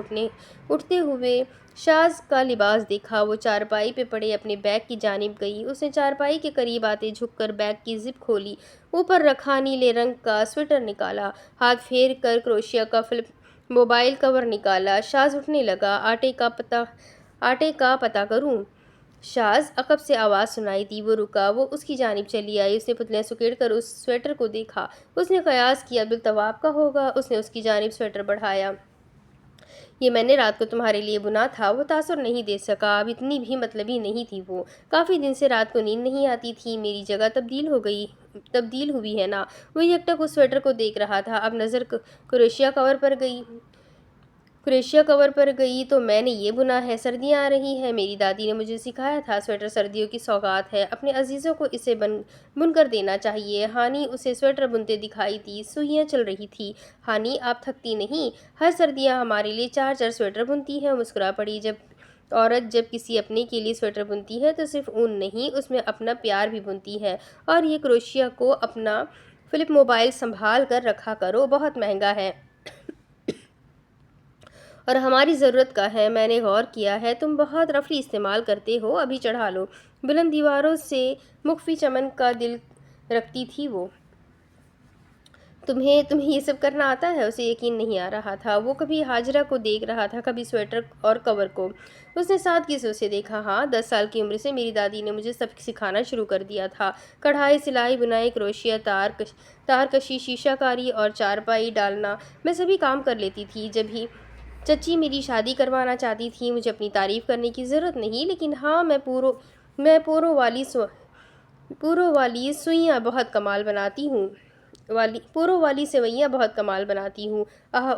اٹھتے ہوئے شاز کا لباس دیکھا۔ وہ چارپائی پہ پڑے اپنے بیگ کی جانب گئی۔ اس نے چارپائی کے قریب آتے جھک کر بیگ کی زپ کھولی، اوپر رکھا نیلے رنگ کا سویٹر نکالا، ہاتھ پھیر کر کروشیا کا فلپ موبائل کور نکالا۔ شاز اٹھنے لگا۔ آٹے کا پتہ کروں؟ شاز، عقب سے آواز سنائی دی۔ وہ رکا۔ وہ اس کی جانب چلی آئی۔ اس نے پتلیاں سکیڑ کر اس سویٹر کو دیکھا۔ اس نے قیاس کیا بالطواب کا ہوگا۔ اس نے اس کی جانب سویٹر بڑھایا۔ یہ میں نے رات کو تمہارے لیے بنا تھا۔ وہ تاثر نہیں دے سکا۔ اب اتنی بھی مطلبی نہیں تھی وہ۔ کافی دن سے رات کو نیند نہیں آتی تھی۔ میری جگہ تبدیل ہوئی ہے نا؟ وہ یکٹک اس سویٹر کو دیکھ رہا تھا۔ اب نظر کروشیا کور پر گئی تو میں نے یہ بنا ہے۔ سردیاں آ رہی ہیں، میری دادی نے مجھے سکھایا تھا، سویٹر سردیوں کی سوغات ہے، اپنے عزیزوں کو اسے بن کر دینا چاہیے۔ ہانی اسے سویٹر بنتے دکھائی دی۔ سوئیاں چل رہی تھی۔ ہانی، آپ تھکتی نہیں؟ ہر سردیاں ہمارے لیے 4 سویٹر بنتی ہے۔ مسکرا پڑی۔ عورت جب کسی اپنے کے لیے سویٹر بنتی ہے تو صرف اون نہیں، اس میں اپنا پیار بھی بنتی ہے۔ اور یہ کروشیا کو اپنا فلپ موبائل سنبھال کر رکھا کرو، بہت مہنگا ہے اور ہماری ضرورت کا ہے۔ میں نے غور کیا ہے تم بہت رفلی استعمال کرتے ہو، ابھی چڑھا لو۔ بلند دیواروں سے مخفی چمن کا دل رکھتی تھی وہ۔ تمہیں یہ سب کرنا آتا ہے؟ اسے یقین نہیں آ رہا تھا۔ وہ کبھی ہاجرہ کو دیکھ رہا تھا، کبھی سویٹر اور کور کو۔ اس نے سادگی سے اسے دیکھا۔ ہاں، 10 سال کی عمر سے میری دادی نے مجھے سب سکھانا شروع کر دیا تھا۔ کڑھائی، سلائی، بنائی، کروشیا، تار کشی، شیشہ کاری اور چارپائی ڈالنا، میں سبھی کام کر لیتی تھی۔ جب ہی چچی میری شادی کروانا چاہتی تھی، مجھے اپنی تعریف کرنے کی ضرورت نہیں، لیکن ہاں، میں پوروں والی سوئیاں بہت کمال بناتی ہوں۔ پوروں والی سوئیاں بہت کمال بناتی ہوں۔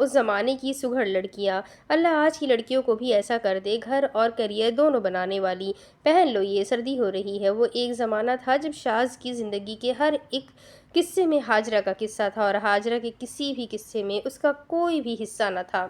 اس زمانے کی سگھڑ لڑکیاں! اللہ آج کی لڑکیوں کو بھی ایسا کر دے، گھر اور کیریئر دونوں بنانے والی۔ پہن لو یہ، سردی ہو رہی ہے۔ وہ ایک زمانہ تھا جب شاذ کی زندگی کے ہر ایک قصے میں ہاجرہ کا قصہ تھا، اور ہاجرہ کے کسی بھی قصے میں اس کا کوئی بھی حصہ نہ تھا۔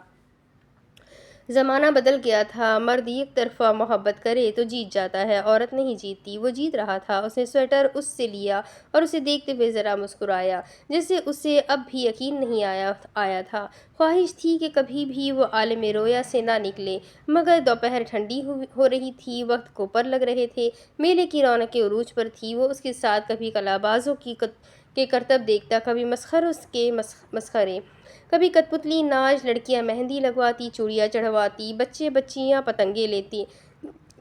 زمانہ بدل گیا تھا۔ مرد یک طرفہ محبت کرے تو جیت جاتا ہے، عورت نہیں جیتتی۔ وہ جیت رہا تھا۔ اس نے سویٹر اس سے لیا اور اسے دیکھتے ہوئے ذرا مسکرایا، جیسے اسے اب بھی یقین نہیں آیا تھا۔ خواہش تھی کہ کبھی بھی وہ عالم رویا سے نہ نکلے، مگر دوپہر ٹھنڈی ہو رہی تھی، وقت کو پر لگ رہے تھے، میلے کی رونقیں عروج پر تھی۔ وہ اس کے ساتھ کبھی کلابازوں کے کرتب دیکھتا، کبھی مسخروں کے مسخرے، کبھی کٹپتلی ناچ، لڑکیاں مہندی لگواتی، چوڑیاں چڑھواتی، بچے بچیاں پتنگیں لیتی،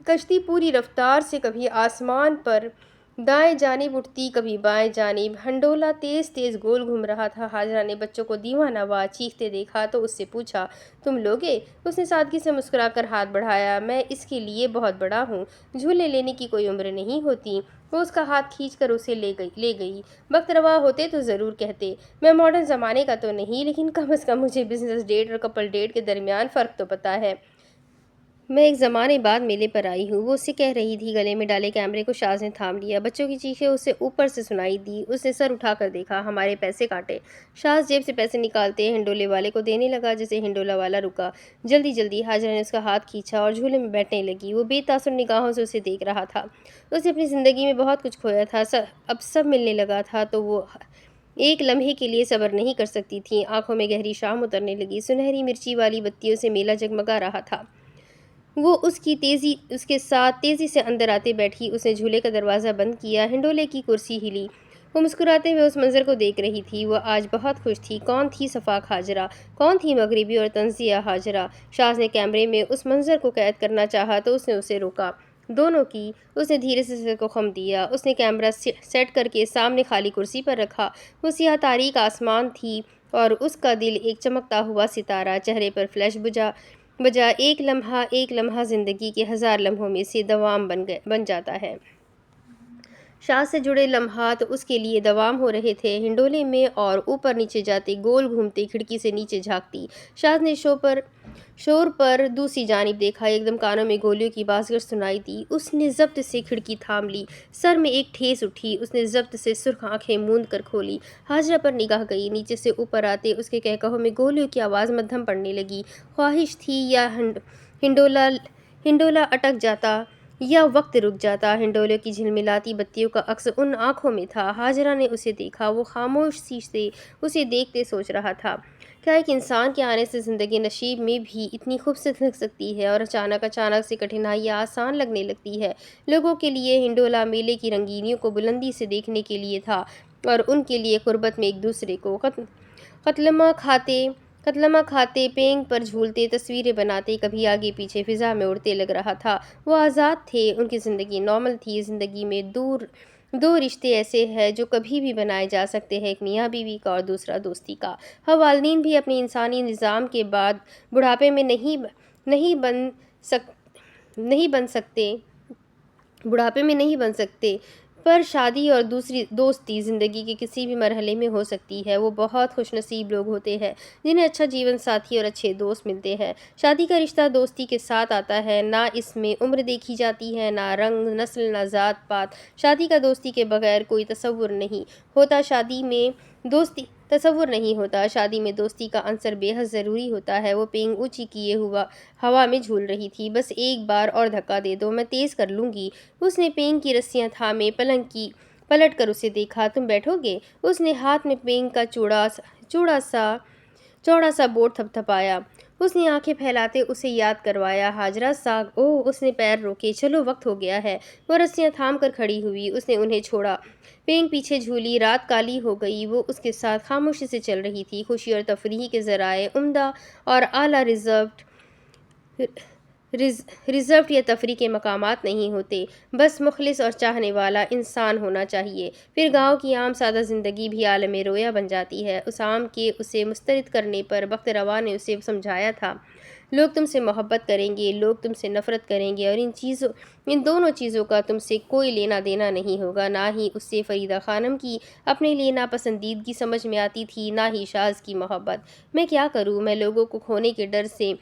کشتی پوری رفتار سے کبھی آسمان پر دائیں جانب اٹھتی، کبھی بائیں جانب۔ ہنڈولہ تیز تیز گول گھوم رہا تھا۔ ہاجرہ نے بچوں کو دیوانہ وار چیختے دیکھا تو اس سے پوچھا، تم لوگے؟ اس نے سادگی سے مسکرا کر ہاتھ بڑھایا، میں اس کے لیے بہت بڑا ہوں، جھولے لینے کی کوئی عمر نہیں ہوتی۔ وہ اس کا ہاتھ کھینچ کر اسے لے گئی۔ وقت روا ہوتے تو ضرور کہتے، میں ماڈرن زمانے کا تو نہیں، لیکن کم از کم مجھے بزنس ڈیٹ اور کپل ڈیٹ کے درمیان فرق تو پتہ ہے۔ میں ایک زمانے بعد میلے پر آئی ہوں، وہ اس سے کہہ رہی تھی۔ گلے میں ڈالے کیمرے کو شاذ نے تھام لیا۔ بچوں کی چیخیں اسے اوپر سے سنائی دی۔ اس نے سر اٹھا کر دیکھا، ہمارے پیسے کاٹے۔ شاذ جیب سے پیسے نکالتے ہنڈولے والے کو دینے لگا، جیسے ہنڈولہ والا رکا۔ جلدی جلدی ہاجرہ نے اس کا ہاتھ کھینچا اور جھولے میں بیٹھنے لگی۔ وہ بے تاثر نگاہوں سے اسے دیکھ رہا تھا۔ اس نے اپنی زندگی میں بہت کچھ کھویا تھا، اب سب ملنے لگا تھا تو وہ ایک لمحے کے لیے صبر نہیں کر سکتی تھی۔ آنکھوں میں گہری شام اترنے لگی، سنہری مرچی والی بتیوں سے میلہ جگمگا رہا تھا۔ وہ اس کے ساتھ تیزی سے اندر آتے بیٹھی۔ اس نے جھولے کا دروازہ بند کیا، ہنڈولے کی کرسی ہلی۔ وہ مسکراتے ہوئے اس منظر کو دیکھ رہی تھی۔ وہ آج بہت خوش تھی۔ کون تھی صفاق ہاجرہ؟ کون تھی مغربی اور طنزیہ ہاجرہ؟ شاذ نے کیمرے میں اس منظر کو قید کرنا چاہا تو اس نے اسے روکا۔ دونوں کی۔ اس نے دھیرے سے سر کو خم دیا۔ اس نے کیمرہ سیٹ کر کے سامنے خالی کرسی پر رکھا۔ وہ سیاہ تاریک آسمان تھی اور اس کا دل ایک چمکتا ہوا ستارہ۔ چہرے پر فلیش بجا۔ ایک لمحہ زندگی کے ہزار لمحوں میں سے دوام بن جاتا ہے۔ شاذ سے جڑے لمحات اس کے لیے دوام ہو رہے تھے، ہنڈولے میں، اور اوپر نیچے جاتے، گول گھومتے، کھڑکی سے نیچے جھانکتی۔ شاذ نے شور پر دوسری جانب دیکھا۔ ایک دم کانوں میں گولیوں کی بازگشت سنائی دی۔ اس نے ضبط سے کھڑکی تھام لی۔ سر میں ایک ٹھیس اٹھی۔ اس نے ضبط سے سرخ آنکھیں موند کر کھولی۔ ہاجرہ پر نگاہ گئی۔ نیچے سے اوپر آتے اس کے کہکہوں میں گولیوں کی آواز مدھم پڑنے لگی۔ خواہش تھی یا ہنڈولہ اٹک جاتا یا وقت رک جاتا۔ ہنڈولے کی جھلملاتی بتیوں کا عکس ان آنکھوں میں تھا۔ ہاجرہ نے اسے دیکھا۔ وہ خاموشی سے اسے دیکھتے سوچ رہا تھا، کیا ایک انسان کے آنے سے زندگی نشیب میں بھی اتنی خوبصورت لگ سکتی ہے، اور اچانک سے کٹھنائیاں آسان لگنے لگتی ہے۔ لوگوں کے لیے ہنڈولہ میلے کی رنگینیوں کو بلندی سے دیکھنے کے لیے تھا، اور ان کے لیے غربت میں ایک دوسرے کو قتلمہ کھاتے، پینگ پر جھولتے، تصویریں بناتے، کبھی آگے پیچھے فضا میں اڑتے لگ رہا تھا۔ وہ آزاد تھے، ان کی زندگی نارمل تھی۔ زندگی میں دو رشتے ایسے ہیں جو کبھی بھی بنائے جا سکتے ہیں، ایک میاں بیوی کا اور دوسرا دوستی کا۔ ہم والدین بھی اپنے انسانی نظام کے بعد بڑھاپے میں نہیں بن سکتے، پر شادی اور دوستی زندگی کے کسی بھی مرحلے میں ہو سکتی ہے۔ وہ بہت خوش نصیب لوگ ہوتے ہیں جنہیں اچھا جیون ساتھی اور اچھے دوست ملتے ہیں۔ شادی کا رشتہ دوستی کے ساتھ آتا ہے، نہ اس میں عمر دیکھی جاتی ہے، نہ رنگ، نسل، نہ ذات پات۔ شادی کا دوستی کے بغیر کوئی تصور نہیں ہوتا۔ شادی میں دوستی کا عنصر بے حد ضروری ہوتا ہے۔ وہ پینگ اونچی کیے ہوا میں جھول رہی تھی۔ بس ایک بار اور دھکا دے دو، میں تیز کر لوں گی۔ اس نے پینگ کی رسیاں تھامے پلٹ کر اسے دیکھا۔ تم بیٹھو گے؟ اس نے ہاتھ میں پینگ کا چوڑا سا بورڈ تھپتھپایا۔ اس نے آنکھیں پھیلاتے اسے یاد کروایا۔ حاجرہ ساگ اوہ، اس نے پیر روکے۔ چلو وقت ہو گیا ہے۔ وہ رسیاں تھام کر کھڑی ہوئی۔ اس نے انہیں چھوڑا۔ پینگ پیچھے جھولی۔ رات کالی ہو گئی۔ وہ اس کے ساتھ خاموشی سے چل رہی تھی۔ خوشی اور تفریح کے ذرائع عمدہ اور اعلیٰ ریزروڈ یا تفریح کے مقامات نہیں ہوتے، بس مخلص اور چاہنے والا انسان ہونا چاہیے۔ پھر گاؤں کی عام سادہ زندگی بھی عالم رویا بن جاتی ہے۔ اس عام کے اسے مسترد کرنے پر بخت روا نے اسے سمجھایا تھا، لوگ تم سے محبت کریں گے، لوگ تم سے نفرت کریں گے، اور ان دونوں چیزوں کا تم سے کوئی لینا دینا نہیں ہوگا۔ نہ ہی اس سے فریدہ خانم کی اپنے لیے ناپسندیدگی سمجھ میں آتی تھی، نہ ہی شاز کی محبت۔ میں کیا کروں؟ میں لوگوں کو کھونے کے ڈر سے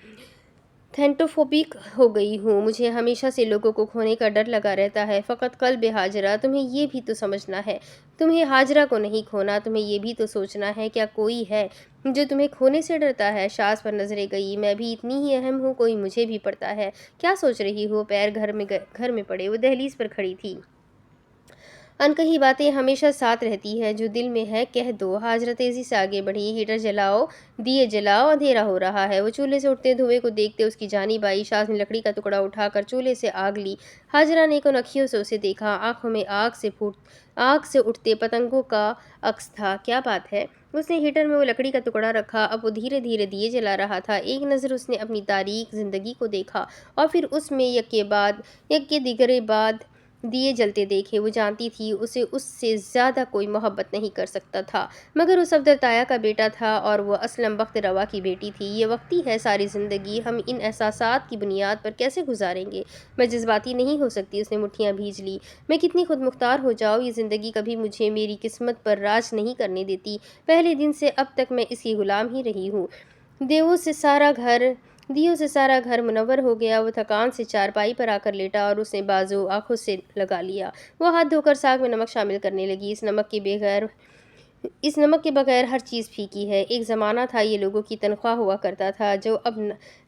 تھینٹوفوبک ہو گئی ہوں۔ مجھے ہمیشہ سے لوگوں کو کھونے کا ڈر لگا رہتا ہے۔ فقط قلب حاجرہ، تمہیں یہ بھی تو سمجھنا ہے، تمہیں حاجرہ کو نہیں کھونا، تمہیں یہ بھی تو سوچنا ہے کیا کوئی ہے جو تمہیں کھونے سے ڈرتا ہے؟ شاز پر نظریں گئی۔ میں بھی اتنی ہی اہم ہوں، کوئی مجھے بھی پڑتا ہے۔ کیا سوچ رہی ہو؟ پیر گھر میں پڑے۔ وہ دہلیز پر کھڑی تھی۔ انکہی باتیں ہمیشہ ساتھ رہتی ہے، جو دل میں ہے کہہ دو۔ حاجرہ تیزی سے آگے بڑھی۔ ہیٹر جلاؤ، دیے جلاؤ، اندھیرا ہو رہا ہے۔ وہ چولہے سے اٹھتے دھوئیں کو دیکھتے اس کی جانب آئی۔ شاز نے لکڑی کا ٹکڑا اٹھا کر چولہے سے آگ لی۔ حاجرہ نے کنکھیوں سے اسے دیکھا۔ آنکھوں میں آگ سے اٹھتے پتنگوں کا عکس تھا۔ کیا بات ہے؟ اس نے ہیٹر میں وہ لکڑی کا ٹکڑا رکھا۔ اب وہ دھیرے دھیرے دیے جلا رہا تھا۔ ایک نظر اس نے اپنی تاریک زندگی کو دیکھا، اور پھر اس میں یک دیگرے بعد دیے جلتے دیکھے۔ وہ جانتی تھی اسے اس سے زیادہ کوئی محبت نہیں کر سکتا تھا، مگر وہ صفدر تایا کا بیٹا تھا اور وہ اسلم بخت روا کی بیٹی تھی۔ یہ وقتی ہے، ساری زندگی ہم ان احساسات کی بنیاد پر کیسے گزاریں گے؟ میں جذباتی نہیں ہو سکتی۔ اس نے مٹھیاں بھیج لی۔ میں کتنی خود مختار ہو جاؤں، یہ زندگی کبھی مجھے میری قسمت پر راج نہیں کرنے دیتی۔ پہلے دن سے اب تک میں اس کی غلام ہی رہی ہوں۔ دیووں سے سارا گھر منور ہو گیا۔ وہ تھکان سے چارپائی پر آ کر لیٹا اور اس نے بازو آنکھوں سے لگا لیا۔ وہ ہاتھ دھو کر ساگ میں نمک شامل کرنے لگی۔ اس نمک کے بغیر ہر چیز پھیکی ہے۔ ایک زمانہ تھا یہ لوگوں کی تنخواہ ہوا کرتا تھا۔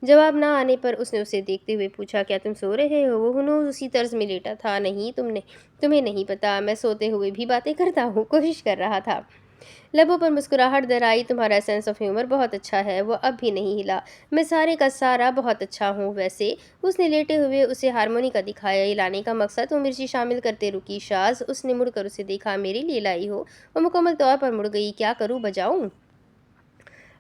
جواب نہ آنے پر اس نے اسے دیکھتے ہوئے پوچھا، کیا تم سو رہے ہو؟ وہ ہنوز اسی طرز میں لیٹا تھا۔ نہیں، تمہیں نہیں پتا، میں سوتے ہوئے بھی باتیں کرتا ہوں، کوشش کر رہا تھا۔ لبوں پر مسکراہٹ در آئی۔ تمہارا سینس آف ہیومر بہت اچھا ہے۔ وہ اب بھی نہیں ہلا۔ میں سارے کا سارا بہت اچھا ہوں ویسے۔ اس نے لیٹے ہوئے اسے ہارمونیکا دکھایا۔ یہ لانے کا مقصد؟ وہ مرچی شامل کرتے رکی۔ شاز، اس نے مڑ کر اسے دیکھا، میرے لیے لائی ہو؟ وہ مکمل طور پر مڑ گئی۔ کیا کروں، بجاؤں؟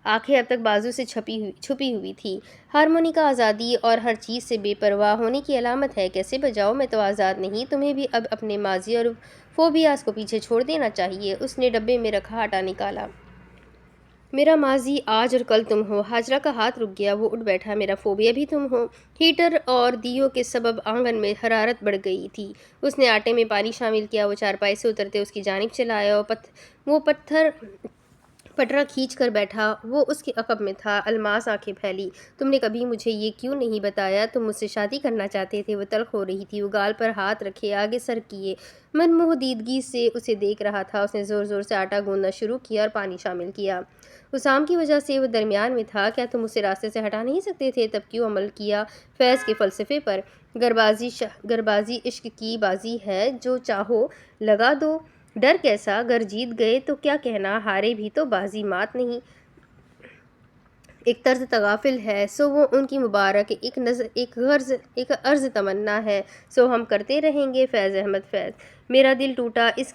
آنکھیں اب تک بازو سے چھپی ہوئی تھی۔ ہارمونیکا آزادی اور ہر چیز سے بے پرواہ ہونے کی علامت ہے۔ کیسے بجاؤ؟ میں تو آزاد نہیں۔ تمہیں بھی اب اپنے ماضی اور فوبیاز کو پیچھے چھوڑ دینا چاہیے۔ اس نے ڈبے میں رکھا آٹا نکالا۔ میرا ماضی آج اور کل تم ہو۔ حاجرہ کا ہاتھ رک گیا۔ وہ اٹھ بیٹھا۔ میرا فوبیا بھی تم ہو۔ ہیٹر اور دیوں کے سبب آنگن میں حرارت بڑھ گئی تھی۔ اس نے آٹے میں پانی شامل کیا۔ وہ چارپائی سے اترتے اس کی جانب چلا آیا۔ وہ پٹرا کھینچ کر بیٹھا۔ وہ اس کے عقب میں تھا۔ الماس آنکھیں پھیلی۔ تم نے کبھی مجھے یہ کیوں نہیں بتایا؟ تم مجھ سے شادی کرنا چاہتے تھے۔ وہ تلخ ہو رہی تھی۔ وہ گال پر ہاتھ رکھے آگے سر کیے منموہ دیدگی سے اسے دیکھ رہا تھا۔ اس نے زور زور سے آٹا گوندنا شروع کیا اور پانی شامل کیا۔ اسام کی وجہ سے وہ درمیان میں تھا۔ کیا تم اسے راستے سے ہٹا نہیں سکتے تھے؟ تب کیوں عمل کیا فیض کے فلسفے پر؟ گربازی عشق کی بازی ہے، جو چاہو لگا دو۔ ڈر کیسا؟ گر جیت گئے تو کیا کہنا، ہارے بھی تو بازی مات نہیں۔ ایک طرز تغافل ہے، سو وہ ان کی مبارک ایک عرض تمنا ہے، سو ہم کرتے رہیں گے۔ فیض احمد فیض۔ میرا دل ٹوٹا، اس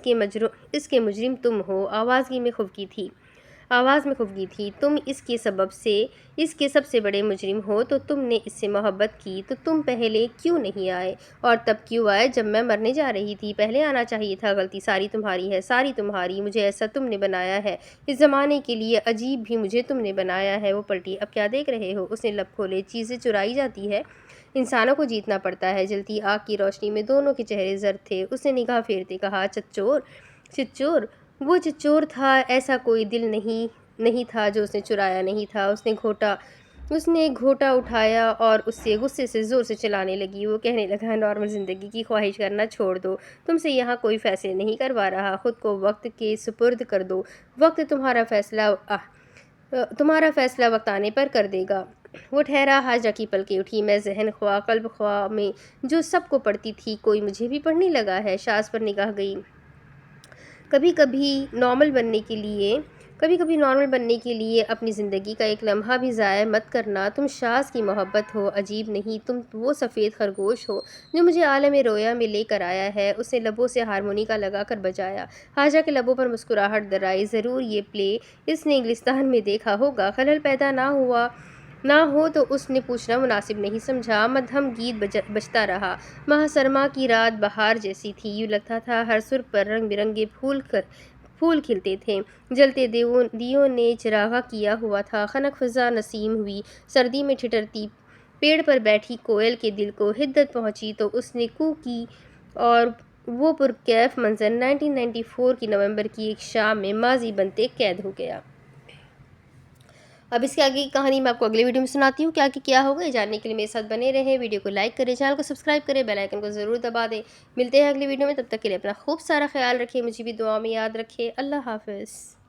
کے مجرم تم ہو۔ آواز میں خفگی تھی۔ تم اس کے سب سے بڑے مجرم ہو، تو تم نے اس سے محبت کی تو تم پہلے کیوں نہیں آئے؟ اور تب کیوں آئے جب میں مرنے جا رہی تھی؟ پہلے آنا چاہیے تھا۔ غلطی ساری تمہاری ہے، ساری تمہاری۔ مجھے ایسا تم نے بنایا ہے، اس زمانے کے لیے عجیب بھی مجھے تم نے بنایا ہے۔ وہ پلٹی۔ اب کیا دیکھ رہے ہو؟ اس نے لب کھولے۔ چیزیں چرائی جاتی ہے، انسانوں کو جیتنا پڑتا ہے۔ جلتی آگ کی روشنی میں دونوں کے چہرے زرد تھے۔ اس نے نگاہ پھیرتے کہا، چچور؟ وہ چچور تھا، ایسا کوئی دل نہیں تھا جو اس نے چرایا نہیں تھا۔ اس نے گھونٹا اٹھایا اور اسے غصے سے زور سے چلانے لگی۔ وہ کہنے لگا، نارمل زندگی کی خواہش کرنا چھوڑ دو۔ تم سے یہاں کوئی فیصلے نہیں کروا رہا، خود کو وقت کے سپرد کر دو۔ وقت تمہارا فیصلہ وقت آنے پر کر دے گا۔ وہ ٹھہرا۔ حاجرہ کی پلکیں اٹھی۔ میں ذہن خواہ قلب خواہ میں جو سب کو پڑھتی تھی، کوئی مجھے بھی پڑھنے لگا ہے۔ شاز پر نگاہ گئی۔ کبھی کبھی نارمل بننے کے لیے کبھی کبھی نارمل بننے کے لیے اپنی زندگی کا ایک لمحہ بھی ضائع مت کرنا۔ تم شاذ کی محبت ہو، عجیب نہیں، تم وہ سفید خرگوش ہو جو مجھے عالم رویا میں لے کر آیا ہے۔ اس نے لبوں سے ہارمونیکا لگا کر بجایا۔ حاجہ کے لبوں پر مسکراہٹ درائی۔ ضرور یہ پلے اس نے انگلستان میں دیکھا ہوگا۔ خلل پیدا نہ ہو تو اس نے پوچھنا مناسب نہیں سمجھا۔ مدھم گیت بجتا رہا۔ ماہ سرما کی رات بہار جیسی تھی، یوں لگتا تھا ہر سر پر رنگ برنگے پھول کھلتے تھے۔ جلتے دیوں نے چراغاں کیا ہوا تھا۔ خنک فضا نسیم ہوئی، سردی میں ٹھٹرتی پیڑ پر بیٹھی کوئل کے دل کو حدت پہنچی تو اس نے کو کی، اور وہ پرکیف منظر 1994 کی نومبر کی ایک شام میں ماضی بنتے قید ہو گیا۔ اب اس کے آگے کی کہانی میں آپ کو اگلے ویڈیو میں سناتی ہوں کہ کیا ہوگا۔ یہ جاننے کے لیے میرے ساتھ بنے رہیں۔ ویڈیو کو لائک کریں، چینل کو سبسکرائب کریں، بیل آئیکن کو ضرور دبا دیں۔ ملتے ہیں اگلی ویڈیو میں، تب تک کے لیے اپنا خوب سارا خیال رکھیں، مجھے بھی دعا میں یاد رکھیں۔ اللہ حافظ۔